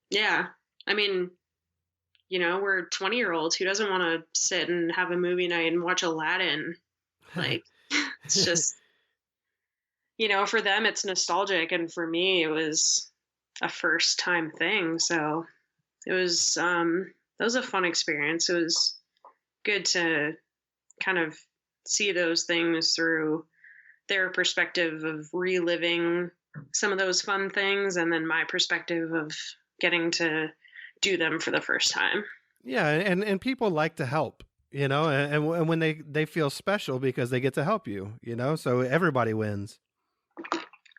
Yeah. I mean, we're 20-year-olds. Who doesn't want to sit and have a movie night and watch Aladdin? Like, it's just, for them, it's nostalgic. And for me, it was a first time thing. So it was, that was a fun experience. It was good to kind of see those things through their perspective of reliving some of those fun things, and then my perspective of getting to do them for the first time. Yeah, and people like to help, and when they feel special because they get to help you, so everybody wins.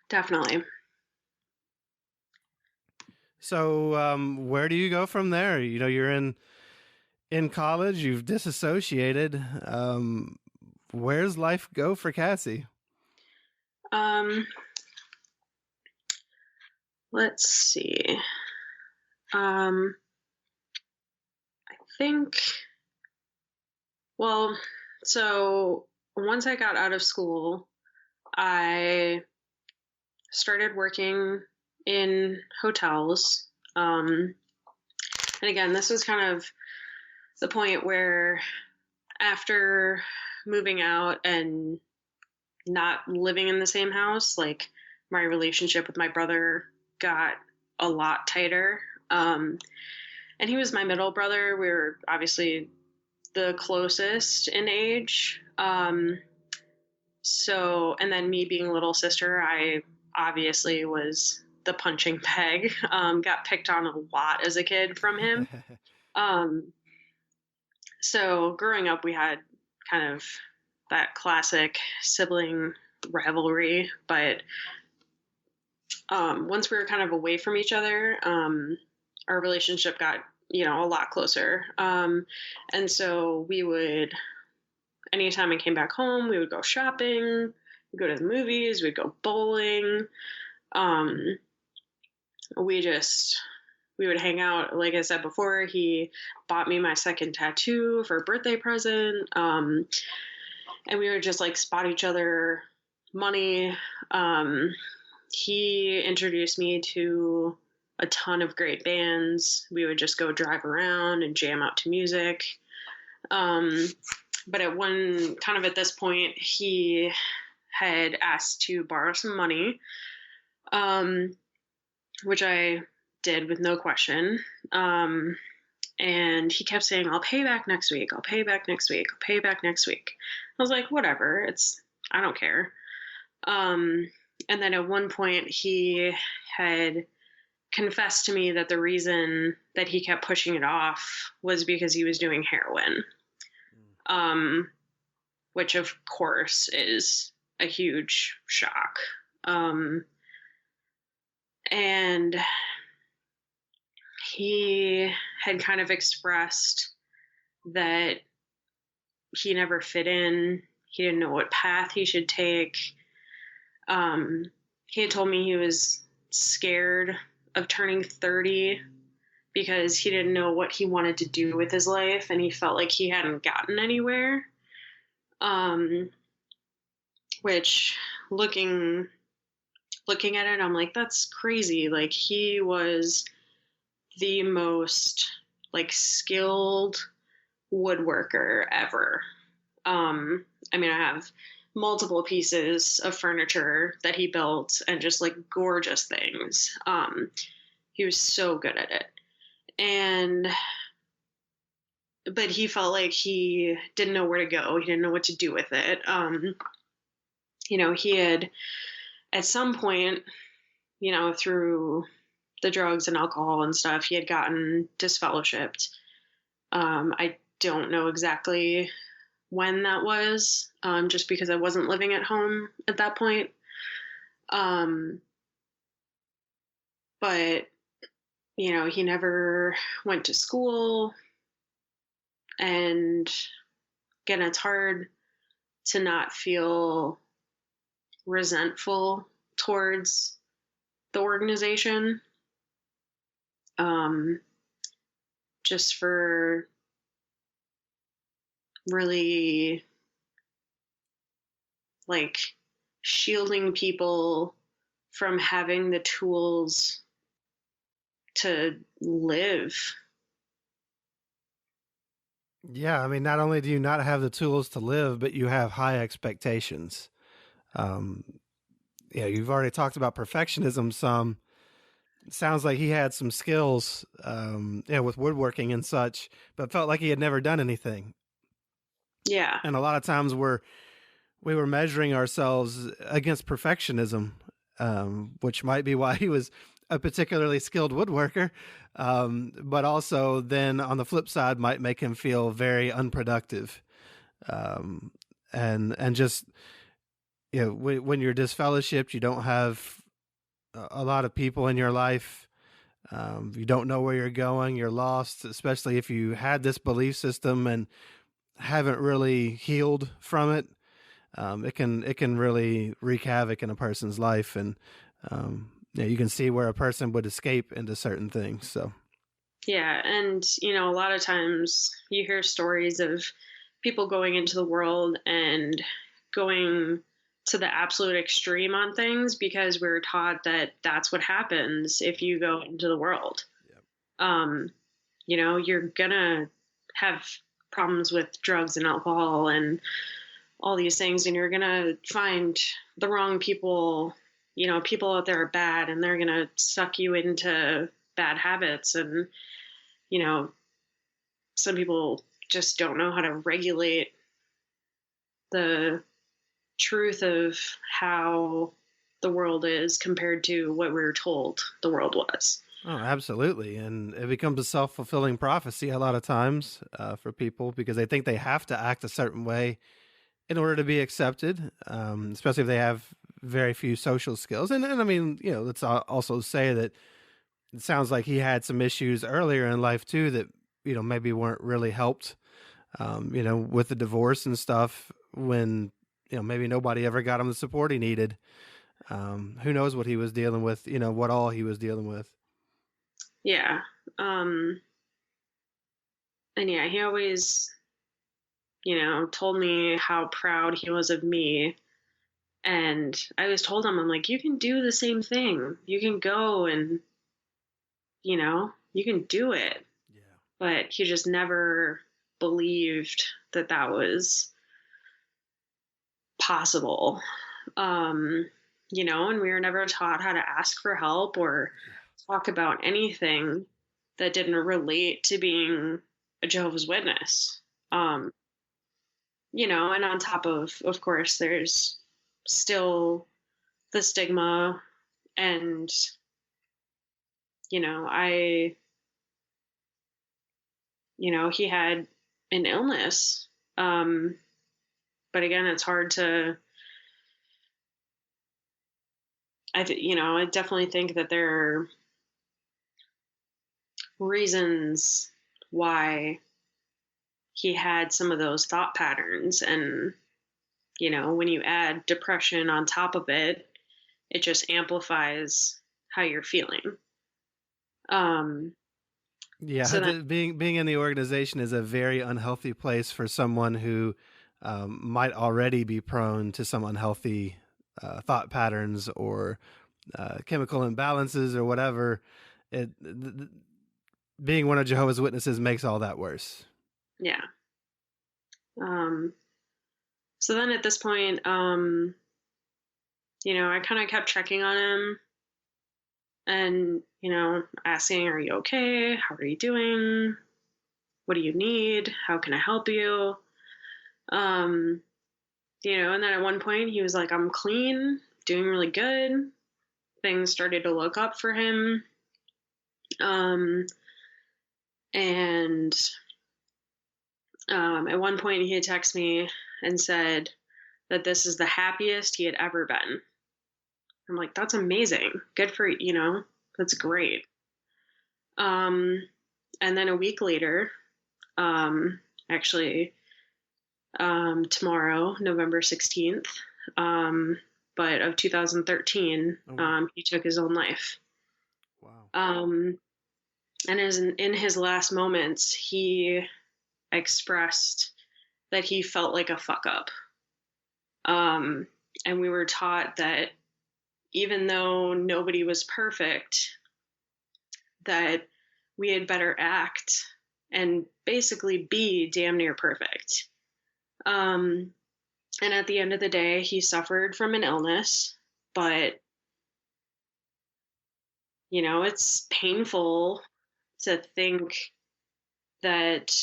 Definitely. So where do you go from there? You're in college, you've disassociated. Where's life go for Cassie? Let's see. I think, well, so once I got out of school, I started working in hotels. And again, this was kind of the point where, after moving out and not living in the same house, like, my relationship with my brother got a lot tighter. And he was my middle brother. We were obviously the closest in age. So, and then me being a little sister, I obviously was the punching bag. Got picked on a lot as a kid from him. So growing up, we had kind of that classic sibling rivalry, but once we were kind of away from each other, our relationship got, a lot closer. And so we would, anytime I came back home, we would go shopping, we'd go to the movies, we'd go bowling. We would hang out. Like I said before, he bought me my second tattoo for a birthday present. And we would just like spot each other money. He introduced me to a ton of great bands. We would just go drive around and jam out to music. But at this point, he had asked to borrow some money, which I did with no question. And he kept saying, "I'll pay back next week. I'll pay back next week. I'll pay back next week." I was like, whatever. I don't care. And then at one point he had confessed to me that the reason that he kept pushing it off was because he was doing heroin. Which of course is a huge shock. And he had kind of expressed that he never fit in. He didn't know what path he should take. He had told me he was scared of turning 30 because he didn't know what he wanted to do with his life, and he felt like he hadn't gotten anywhere. Um, which looking at it, I'm like, that's crazy. Like, he was the most like skilled woodworker ever. I mean, I have multiple pieces of furniture that he built and just like gorgeous things. He was so good at it. And but he felt like he didn't know where to go. He didn't know what to do with it. He had at some point, through the drugs and alcohol and stuff, he had gotten disfellowshipped. I don't know exactly when that was, just because I wasn't living at home at that point. But, he never went to school. And again, it's hard to not feel resentful towards the organization. Just for really like shielding people from having the tools to live. Yeah, I mean, not only do you not have the tools to live, but you have high expectations. You've already talked about perfectionism some. It sounds like he had some skills, with woodworking and such, but felt like he had never done anything. Yeah. And a lot of times we were measuring ourselves against perfectionism, which might be why he was a particularly skilled woodworker, but also then on the flip side might make him feel very unproductive, and just when you're disfellowshipped, you don't have a lot of people in your life. You don't know where you're going. You're lost, especially if you had this belief system and haven't really healed from it. It can really wreak havoc in a person's life, and you can see where a person would escape into certain things. So yeah, and a lot of times you hear stories of people going into the world and going to the absolute extreme on things because we were taught that that's what happens if you go into the world. Yep. You're gonna have problems with drugs and alcohol and all these things, and you're gonna find the wrong people. People out there are bad, and they're gonna suck you into bad habits. And some people just don't know how to regulate the truth of how the world is compared to what we were told the world was. Oh, absolutely. And it becomes a self-fulfilling prophecy a lot of times for people because they think they have to act a certain way in order to be accepted, especially if they have very few social skills. And I mean, let's also say that it sounds like he had some issues earlier in life too that, maybe weren't really helped, with the divorce and stuff when, maybe nobody ever got him the support he needed. Who knows what he was dealing with, what all he was dealing with. Yeah. And yeah, he always, told me how proud he was of me. And I always told him, I'm like, you can do the same thing. You can go and, you can do it. Yeah. But he just never believed that that was possible. And we were never taught how to ask for help or talk about anything that didn't relate to being a Jehovah's Witness. And on top of course, there's still the stigma and, he had an illness. But again, it's hard to, I definitely think that there are reasons why he had some of those thought patterns. And, when you add depression on top of it, it just amplifies how you're feeling. Yeah, so being in the organization is a very unhealthy place for someone who might already be prone to some unhealthy thought patterns or chemical imbalances or whatever. Being one of Jehovah's Witnesses makes all that worse. Yeah. So then at this point, I kind of kept checking on him and, asking, are you okay? How are you doing? What do you need? How can I help you? And then at one point he was like, I'm clean, doing really good. Things started to look up for him. And at one point he had texted me and said that this is the happiest he had ever been. I'm like, that's amazing. Good for, that's great. And then a week later, tomorrow, November 16th, but of 2013, he took his own life. Wow. And in his last moments, he expressed that he felt like a fuck up. And we were taught that even though nobody was perfect, that we had better act and basically be damn near perfect. And at the end of the day, he suffered from an illness, but, it's painful to think that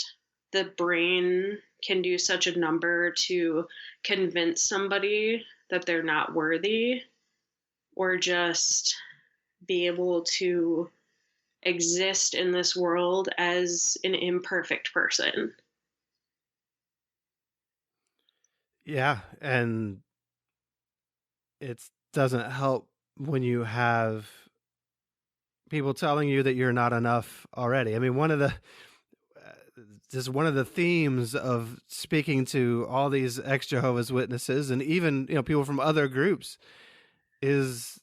the brain can do such a number to convince somebody that they're not worthy, or just be able to exist in this world as an imperfect person. Yeah, and it doesn't help when you have people telling you that you're not enough already. I mean, one of the themes of speaking to all these ex-Jehovah's Witnesses and even, people from other groups is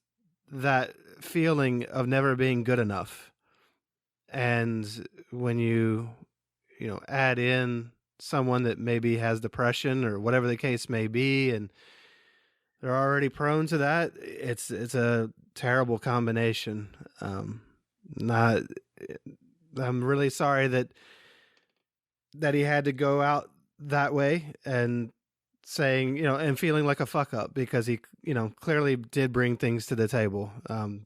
that feeling of never being good enough. And when you add in someone that maybe has depression or whatever the case may be, and they're already prone to that, it's a terrible combination. I'm really sorry that he had to go out that way and saying, and feeling like a fuck up, because he, clearly did bring things to the table.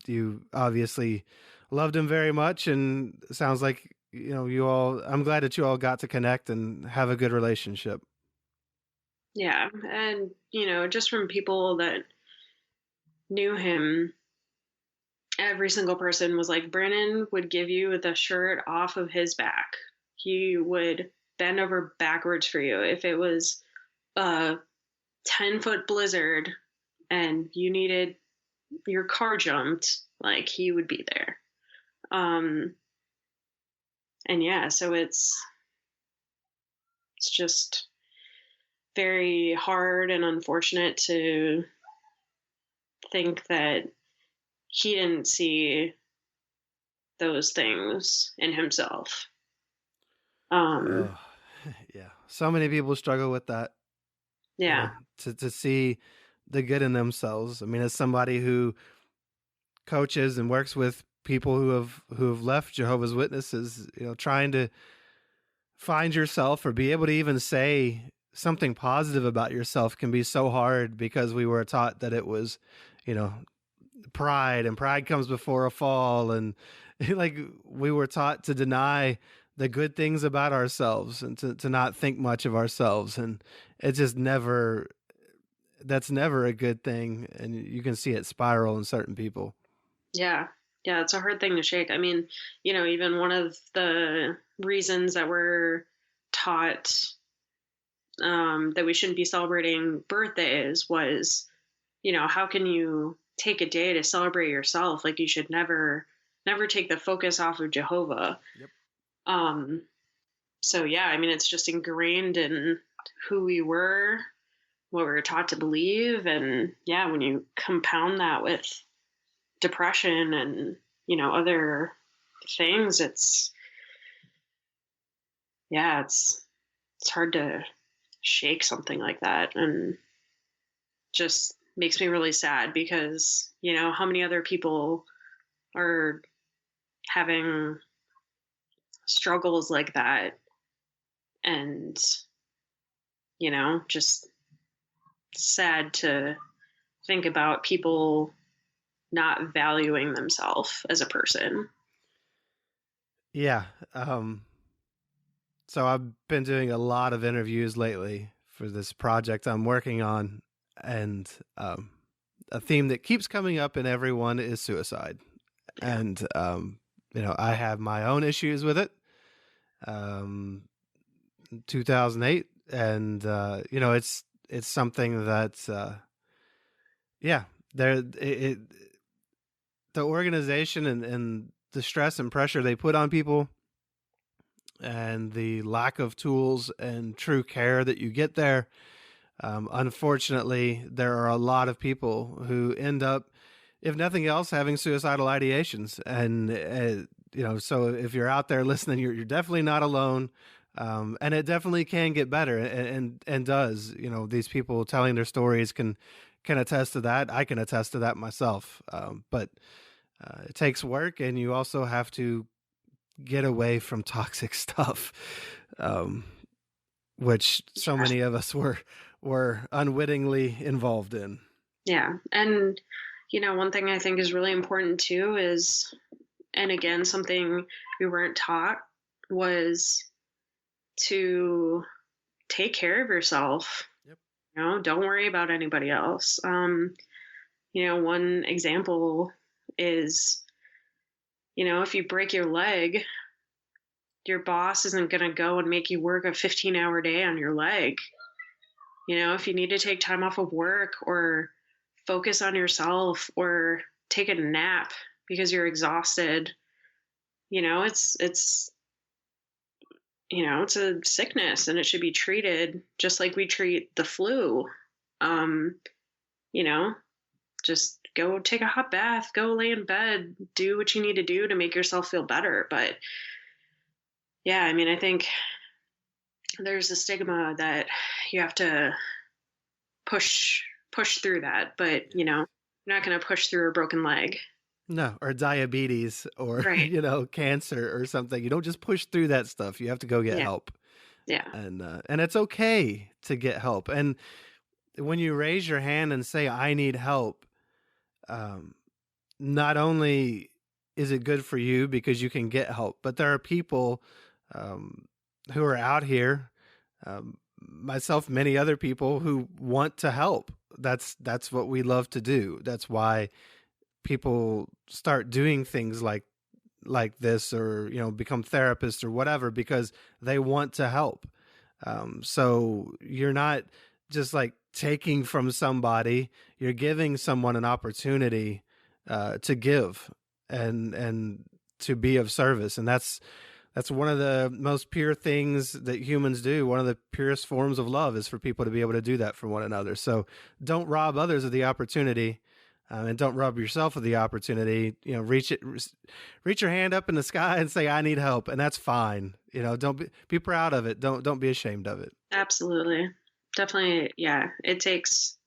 You obviously loved him very much, and it sounds like, I'm glad that you all got to connect and have a good relationship. Yeah. And, just from people that knew him, every single person was like, Brandon would give you the shirt off of his back. He would bend over backwards for you. If it was a 10-foot blizzard and you needed your car jumped, like, he would be there. And yeah, so it's just very hard and unfortunate to think that he didn't see those things in himself. Yeah. So many people struggle with that. Yeah. To see the good in themselves. I mean, as somebody who coaches and works with people who have left Jehovah's Witnesses, trying to find yourself or be able to even say something positive about yourself can be so hard, because we were taught that it was, pride, and pride comes before a fall, and like we were taught to deny the good things about ourselves and to not think much of ourselves, and it's just that's never a good thing, and you can see it spiral in certain people. Yeah, it's a hard thing to shake. I mean, even one of the reasons that we're taught that we shouldn't be celebrating birthdays was, how can you take a day to celebrate yourself? Like, you should never take the focus off of Jehovah. Yep. So yeah, I mean, it's just ingrained in who we were, what we were taught to believe. And yeah, when you compound that with depression and, other things, it's hard to shake something like that, and just makes me really sad because, how many other people are having struggles like that, and, just sad to think about people not valuing themselves as a person. Yeah. So I've been doing a lot of interviews lately for this project I'm working on, and a theme that keeps coming up in everyone is suicide. Yeah. And I have my own issues with it. 2008, and it's something that yeah, the organization and the stress and pressure they put on people, and the lack of tools and true care that you get there. Unfortunately, there are a lot of people who end up, if nothing else, having suicidal ideations. And, so if you're out there listening, you're definitely not alone. And it definitely can get better, and does. These people telling their stories can attest to that. I can attest to that myself. But it takes work, and you also have to get away from toxic stuff, which so many of us were unwittingly involved in. Yeah. And, one thing I think is really important too is, and again, something we weren't taught, was to take care of yourself. Yep. Don't worry about anybody else. One example is, if you break your leg, your boss isn't going to go and make you work a 15-hour day on your leg. If you need to take time off of work or focus on yourself or take a nap because you're exhausted, it's it's a sickness, and it should be treated just like we treat the flu. Just go take a hot bath, go lay in bed, do what you need to do to make yourself feel better. But yeah, I think there's a stigma that you have to push through that, but you're not going to push through a broken leg. No, or diabetes, or Right. cancer or something. You don't just push through that stuff. You have to go get help. Yeah. And it's okay to get help. And when you raise your hand and say, I need help, not only is it good for you because you can get help, but there are people who are out here, myself, many other people, who want to help. That's what we love to do. That's why people start doing things like this, or become therapists or whatever, because they want to help. So you're not just like taking from somebody, you're giving someone an opportunity to give and to be of service. And that's one of the most pure things that humans do. One of the purest forms of love is for people to be able to do that for one another. So don't rob others of the opportunity, and don't rob yourself of the opportunity. Reach your hand up in the sky and say, I need help. And that's fine. Don't be proud of it. Don't be ashamed of it. Absolutely. Definitely. Yeah. It takes,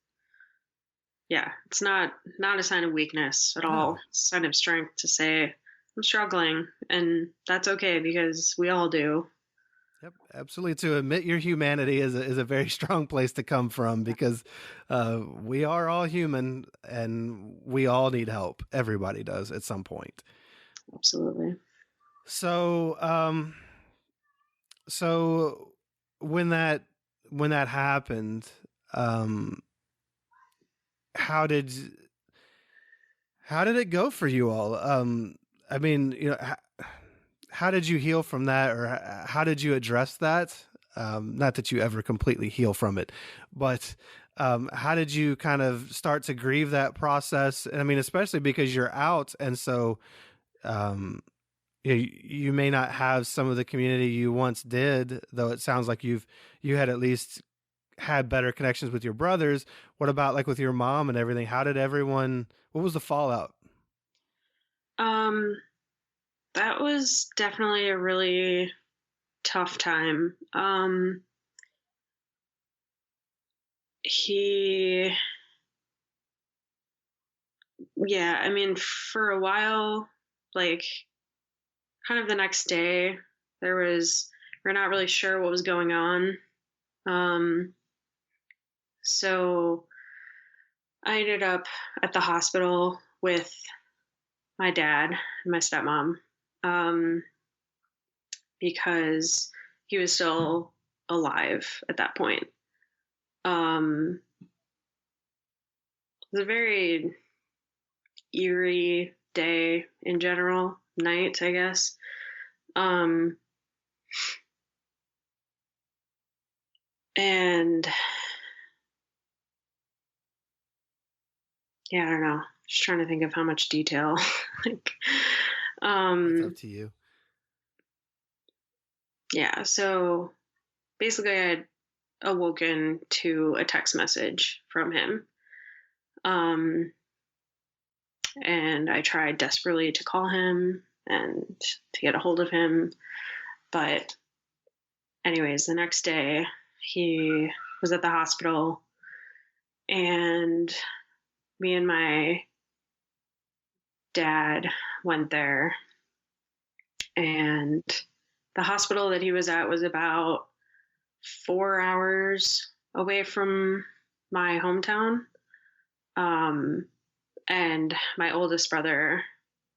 it's not a sign of weakness at all. No. It's a sign of strength to say, I'm struggling, and that's okay, because we all do. Yep, absolutely. To admit your humanity is a very strong place to come from, because we are all human, and we all need help. Everybody does at some point. Absolutely. So, so when that happened, how did it go for you all? How did you heal from that, or how did you address that? Not that you ever completely heal from it, but how did you kind of start to grieve that process? And especially because you're out, and so you may not have some of the community you once did, though it sounds like you had at least had better connections with your brothers. What about like with your mom and everything? How did what was the fallout? That was definitely a really tough time. he, yeah, I mean, for a while, like kind of the next day, we're not really sure what was going on. Um, so I ended up at the hospital with my dad and my stepmom, um, because he was still alive at that point. Um, it was a very eerie day in general, night, I guess. Um, and yeah, I don't know. Just trying to think of how much detail. like, It's up um, to you. yeah. So basically, I had awoken to a text message from him. Um, and I tried desperately to call him and to get a hold of him. But, anyways, the next day, he was at the hospital, and me and my dad went there. And the hospital that he was at was about 4 hours away from my hometown. Um, and my oldest brother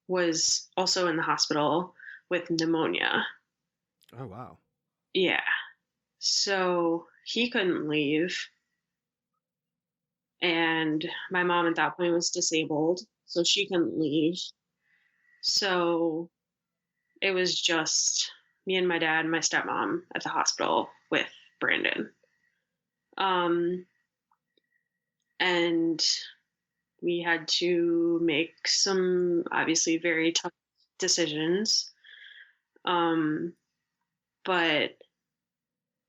was also in the hospital with pneumonia. Oh, wow. Yeah. So he couldn't leave. And my mom at that point was disabled, so she couldn't leave. So it was just me and my dad and my stepmom at the hospital with Brandon. And we had to make some obviously very tough decisions. But,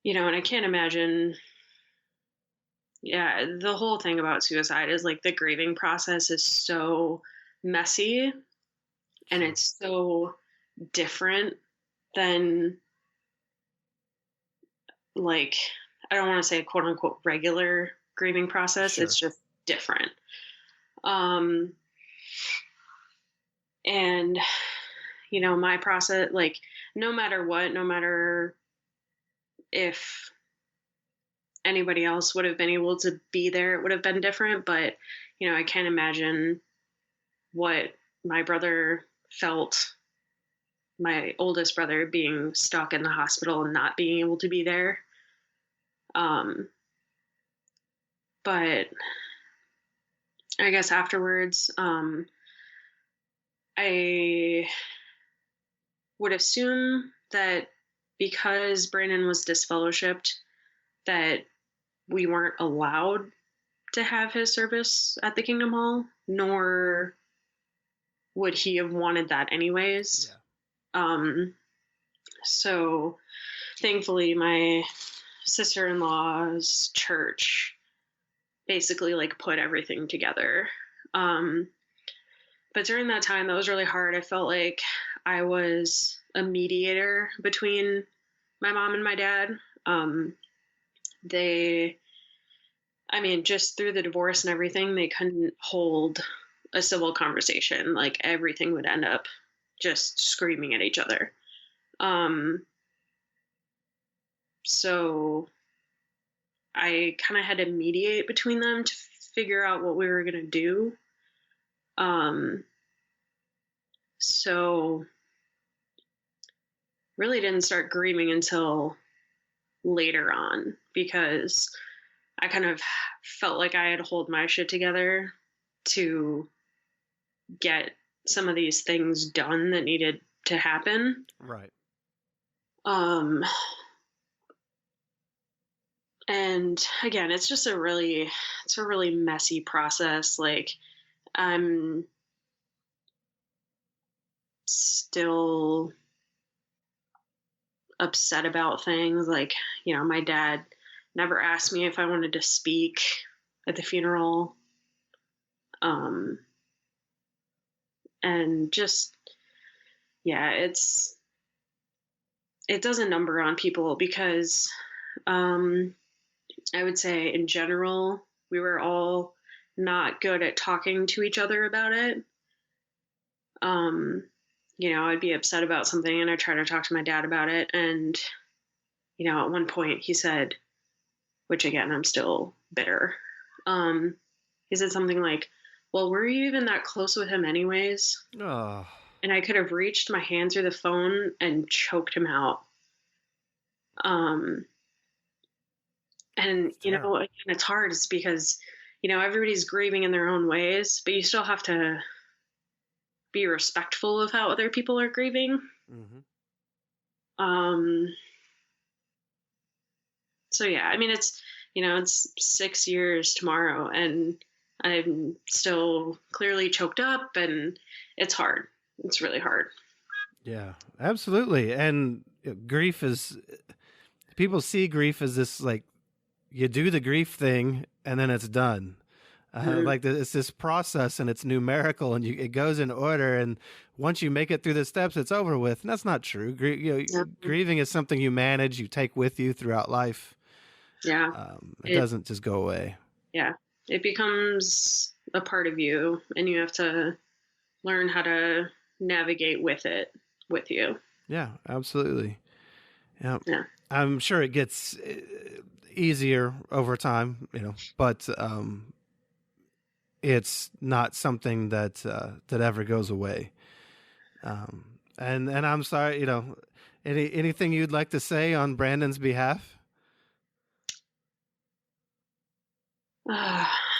and I can't imagine, yeah, the whole thing about suicide is like the grieving process is so messy and Sure. it's so different than, like, I don't want to say quote unquote regular grieving process. Sure. It's just different. Um, and, my process, like, no matter what, no matter if anybody else would have been able to be there, it would have been different. But, I can't imagine what my brother felt, my oldest brother being stuck in the hospital and not being able to be there. But I guess afterwards, I would assume that because Brandon was disfellowshipped, that we weren't allowed to have his service at the Kingdom Hall, nor would he have wanted that anyways. Yeah. So thankfully, my sister-in-law's church basically like put everything together. But during that time, that was really hard. I felt like I was a mediator between my mom and my dad. Just through the divorce and everything, they couldn't hold a civil conversation. Like everything would end up just screaming at each other. So I kind of had to mediate between them to figure out what we were going to do. So really didn't start grieving until later on because I kind of felt like I had to hold my shit together to get some of these things done that needed to happen. Right. And again, it's a really messy process. Like I'm still upset about things. Like, my dad never asked me if I wanted to speak at the funeral. And just, yeah, it does a number on people because, I would say in general, we were all not good at talking to each other about it. Um, I'd be upset about something and I'd try to talk to my dad about it. And, at one point he said, which again, I'm still bitter. He said something like, well, were you even that close with him anyways? Oh, And I could have reached my hand through the phone and choked him out. And, terrible. again, it's hard. It's because, everybody's grieving in their own ways, but you still have to be respectful of how other people are grieving. Mm-hmm. So yeah, I mean, it's 6 years tomorrow and I'm still clearly choked up and it's hard. It's really hard. Yeah, absolutely. And grief is, people see grief as this, like, you do the grief thing and then it's done. Like it's this process and it's numerical and it goes in order. And once you make it through the steps, it's over with. And that's not true. Grieving is something you manage, you take with you throughout life. Yeah. It doesn't just go away. Yeah. It becomes a part of you and you have to learn how to navigate with it with you. Yeah, absolutely. Yeah. Yeah. I'm sure it gets easier over time, but it's not something that that ever goes away. And I'm sorry, anything you'd like to say on Brandon's behalf?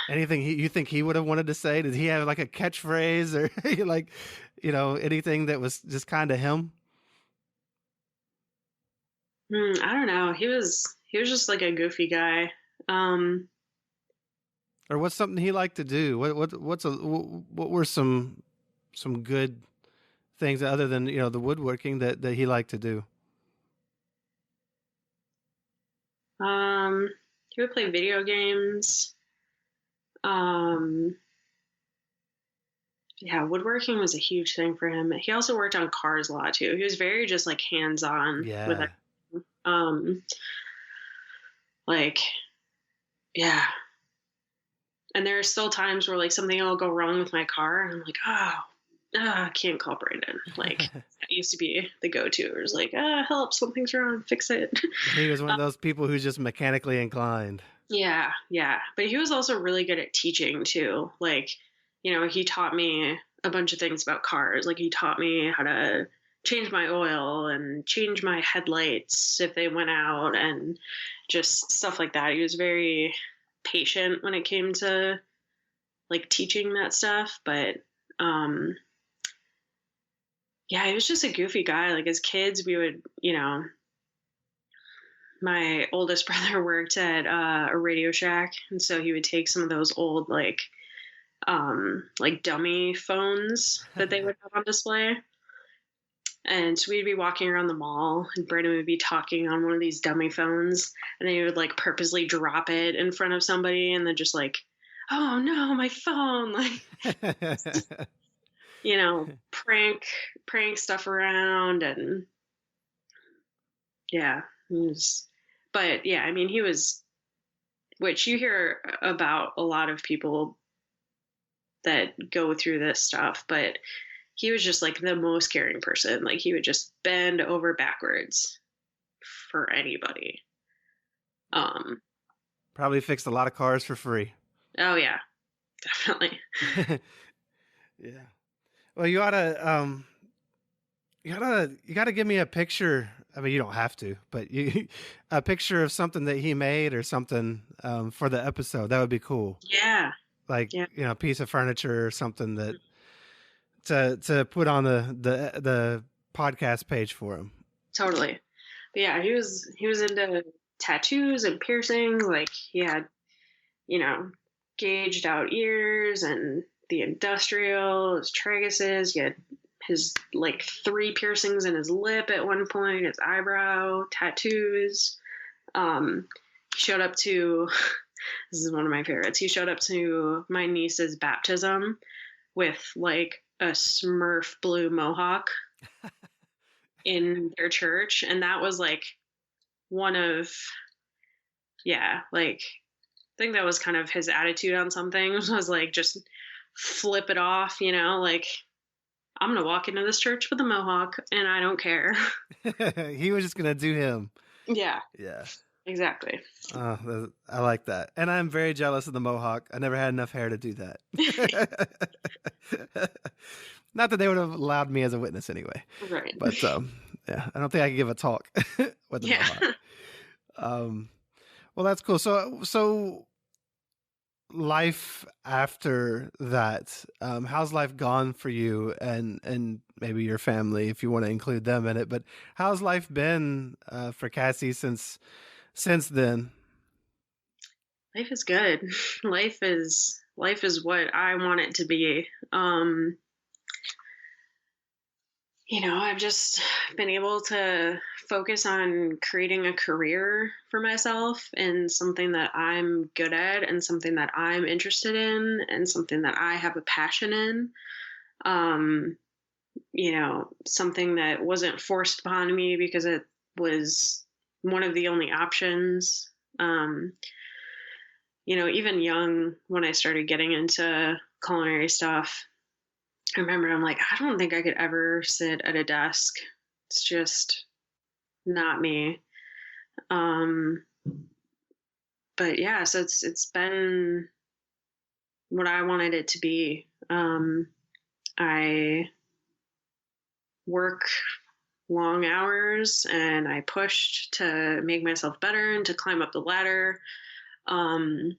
Anything you think he would have wanted to say? Did he have like a catchphrase or like, anything that was just kind of him? I don't know. He was just like a goofy guy. Or what's something he liked to do? What were some good things other than the woodworking that he liked to do? He would play video games. Yeah, woodworking was a huge thing for him. He also worked on cars a lot too. He was very just like hands-on with it. Like, yeah. And there are still times where like something will go wrong with my car and I'm like, I can't call Brandon. Like that used to be the go-to. It was like, help, something's wrong, fix it. He was one of those people who's just mechanically inclined. Yeah. But he was also really good at teaching too. Like, he taught me a bunch of things about cars. Like he taught me how to change my oil and change my headlights if they went out and just stuff like that. He was very patient when it came to like teaching that stuff. But yeah, he was just a goofy guy. Like as kids, we would, my oldest brother worked at a Radio Shack, and so he would take some of those old like dummy phones that they would have on display. And so we'd be walking around the mall and Brandon would be talking on one of these dummy phones and then he would like purposely drop it in front of somebody and then just like, oh no, my phone. Like, prank stuff around and yeah. But yeah, I mean, he was, which you hear about a lot of people that go through this stuff, but he was just like the most caring person. Like he would just bend over backwards for anybody. Probably fixed a lot of cars for free. Oh yeah, definitely. Yeah. Well, you gotta give me a picture. I mean, you don't have to, but a picture of something that he made or something for the episode. That would be cool. Yeah. Like, a piece of furniture or something that to put on the podcast page for him. Totally. But yeah, he was into tattoos and piercings. Like he had, gauged out ears and the industrial, his traguses. He had his like 3 piercings in his lip at one point, his eyebrow, tattoos. He showed up to, this is one of my favorites. He showed up to my niece's baptism with like a Smurf blue mohawk in their church. And that was like one of Yeah, like, I think that was kind of his attitude on some things was like, just flip it off, like, I'm gonna walk into this church with a mohawk and I don't care. He was just gonna do him. Yeah, Yeah. exactly. I like that. And I'm very jealous of the mohawk. I never had enough hair to do that. Not that they would have allowed me as a witness anyway. Right. But yeah, I don't think I could give a talk with the Yeah. mohawk. Well, that's cool. So life after that, how's life gone for you and maybe your family, if you want to include them in it? But how's life been for Cassie since then? Life is good. Life is what I want it to be. I've just been able to focus on creating a career for myself and something that I'm good at and something that I'm interested in and something that I have a passion in. Um, Something that wasn't forced upon me because it was one of the only options. Even young, when I started getting into culinary stuff, I remember I'm like, I don't think I could ever sit at a desk. It's just not me. Um, but yeah, so it's been what I wanted it to be. I work long hours and I pushed to make myself better and to climb up the ladder. And,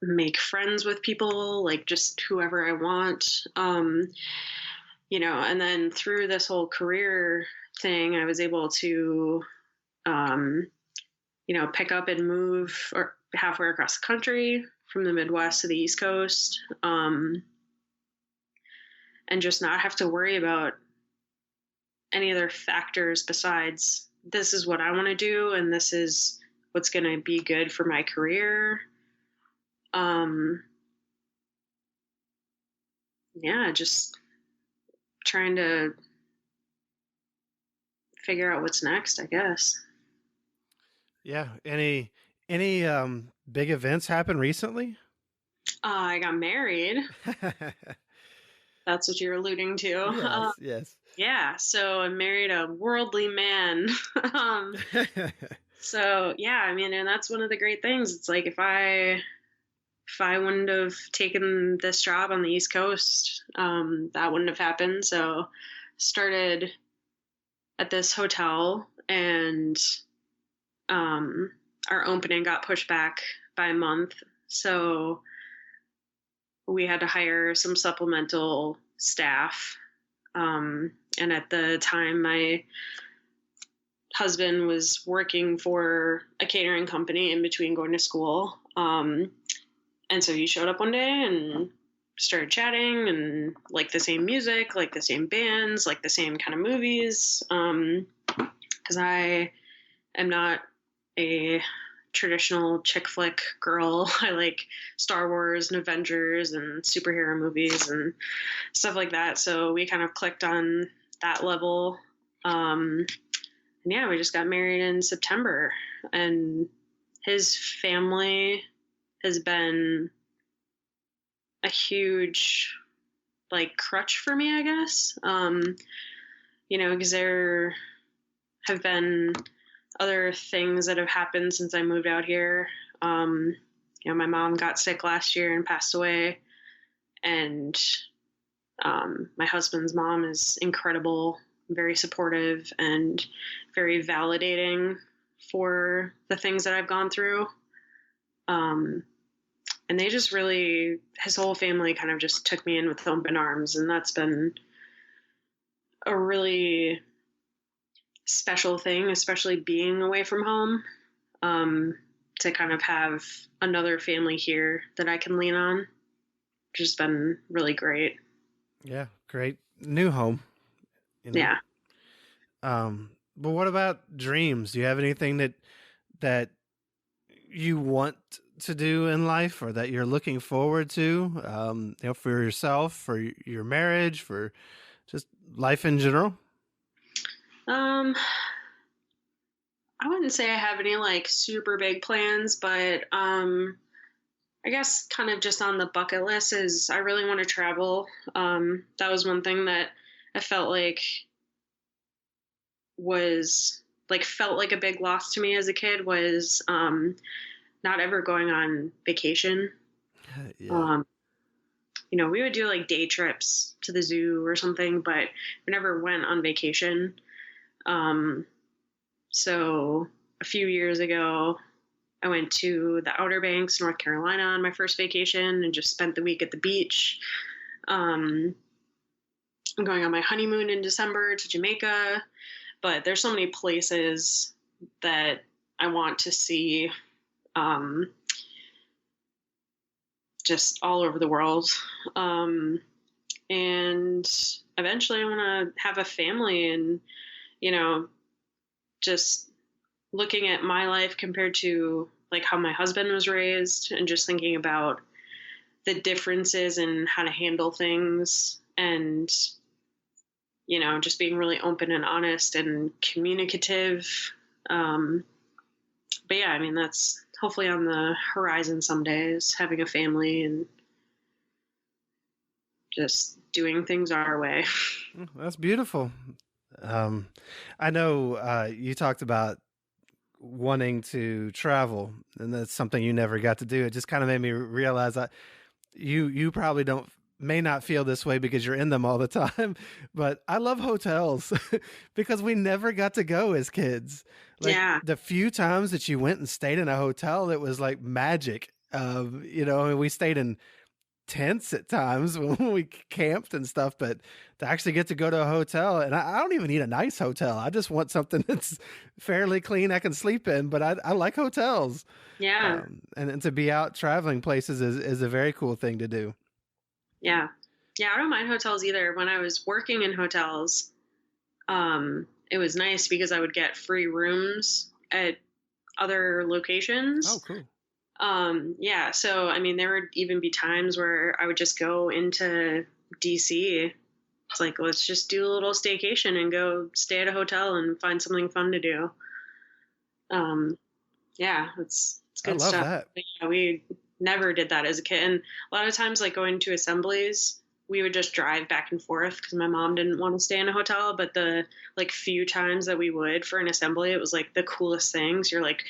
make friends with people, like just whoever I want. And then through this whole career thing, I was able to, pick up and move or halfway across the country from the Midwest to the East Coast, and just not have to worry about any other factors besides this is what I want to do and this is what's going to be good for my career. Just trying to figure out what's next, I guess. Yeah. Any big events happen recently? I got married. That's what you're alluding to. Yes, yes. Yeah, so I married a worldly man. So yeah, I mean, and that's one of the great things. It's like if I wouldn't have taken this job on the East Coast, that wouldn't have happened. So started at this hotel and our opening got pushed back by a month. So we had to hire some supplemental staff. And at the time, my husband was working for a catering company in between going to school. And so he showed up one day and started chatting and liked the same music, like the same bands, like the same kind of movies. Because I am not a traditional chick flick girl. I like Star Wars and Avengers and superhero movies and stuff like that. So we kind of clicked on that level. And yeah, we just got married in September, and his family has been a huge crutch for me, I guess. Because there have been other things that have happened since I moved out here. My mom got sick last year and passed away, and my husband's mom is incredible, very supportive, and very validating for the things that I've gone through. And they just really, his whole family kind of just took me in with open arms, and that's been a really special thing, especially being away from home, to kind of have another family here that I can lean on, which has been really great. Yeah, great new home. Yeah. But what about dreams? Do you have anything that you want to do in life, or that you're looking forward to? For yourself, for your marriage, for just life in general? Um, I wouldn't say I have any like super big plans, but I guess kind of just on the bucket list is I really want to travel. That was one thing that I felt like a big loss to me as a kid was not ever going on vacation. Yeah. Um, we would do like day trips to the zoo or something, but we never went on vacation. Um, so a few years ago, I went to the Outer Banks, North Carolina on my first vacation and just spent the week at the beach. Um, I'm going on my honeymoon in December to Jamaica, but there's so many places that I want to see, um, just all over the world. Um, and eventually I want to have a family and, you know, just looking at my life compared to like how my husband was raised and just thinking about the differences in how to handle things and just being really open and honest and communicative. But yeah, I mean, that's hopefully on the horizon someday is having a family and just doing things our way. That's beautiful. I know you talked about wanting to travel, and that's something you never got to do. It just kind of made me realize that you probably may not feel this way because you're in them all the time, but I love hotels because we never got to go as kids. Like Yeah. the few times that you went and stayed in a hotel, it was like magic. I mean, we stayed in tents at times when we camped and stuff, but to actually get to go to a hotel, and I don't even need a nice hotel. I just want something that's fairly clean I can sleep in, but I like hotels. Yeah. And to be out traveling places is a very cool thing to do. Yeah. Yeah. I don't mind hotels either. When I was working in hotels, it was nice because I would get free rooms at other Oh, locations. cool. Yeah, so I mean, there would even be times where I would just go into DC. It's like, let's just do a little staycation and go stay at a hotel and find something fun to do. Um, yeah, it's I good love stuff. that. But yeah, we never did that as a kid. And a lot of times, like going to assemblies, we would just drive back and forth because my mom didn't want to stay in a hotel. But the like few times that we would for an assembly, it was like the coolest things. You're like,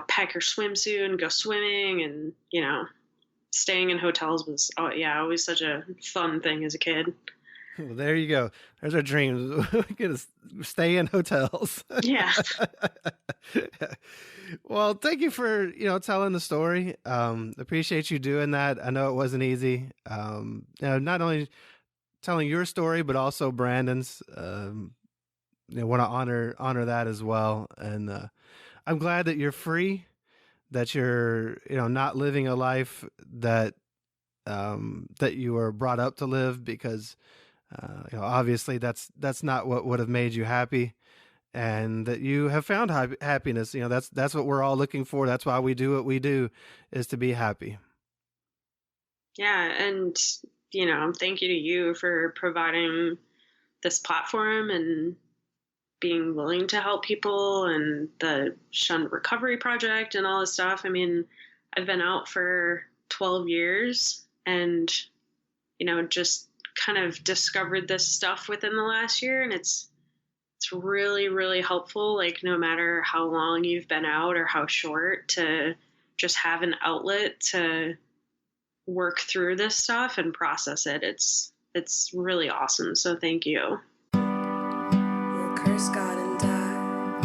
pack your swimsuit and go swimming, and staying in hotels was always such a fun thing as a kid. Well, there you go. There's our dreams. We're gonna stay in hotels. Yeah. Well, thank you for telling the story. Appreciate you doing that. I know it wasn't easy. Not only telling your story, but also Brandon's. Want to honor that as well. And I'm glad that you're free. That you're not living a life that that you were brought up to live because. Obviously that's not what would have made you happy, and that you have found happiness. That's what we're all looking for. That's why we do what we do, is to be happy. Yeah, and thank you to you for providing this platform and being willing to help people and the Shunned Recovery Project and all this stuff. I mean, I've been out for 12 years and just kind of discovered this stuff within the last year, and it's really, really helpful, like no matter how long you've been out or how short, to just have an outlet to work through this stuff and process it. It's really awesome, so thank you. We'll curse God and die.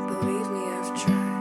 Believe me, I've tried.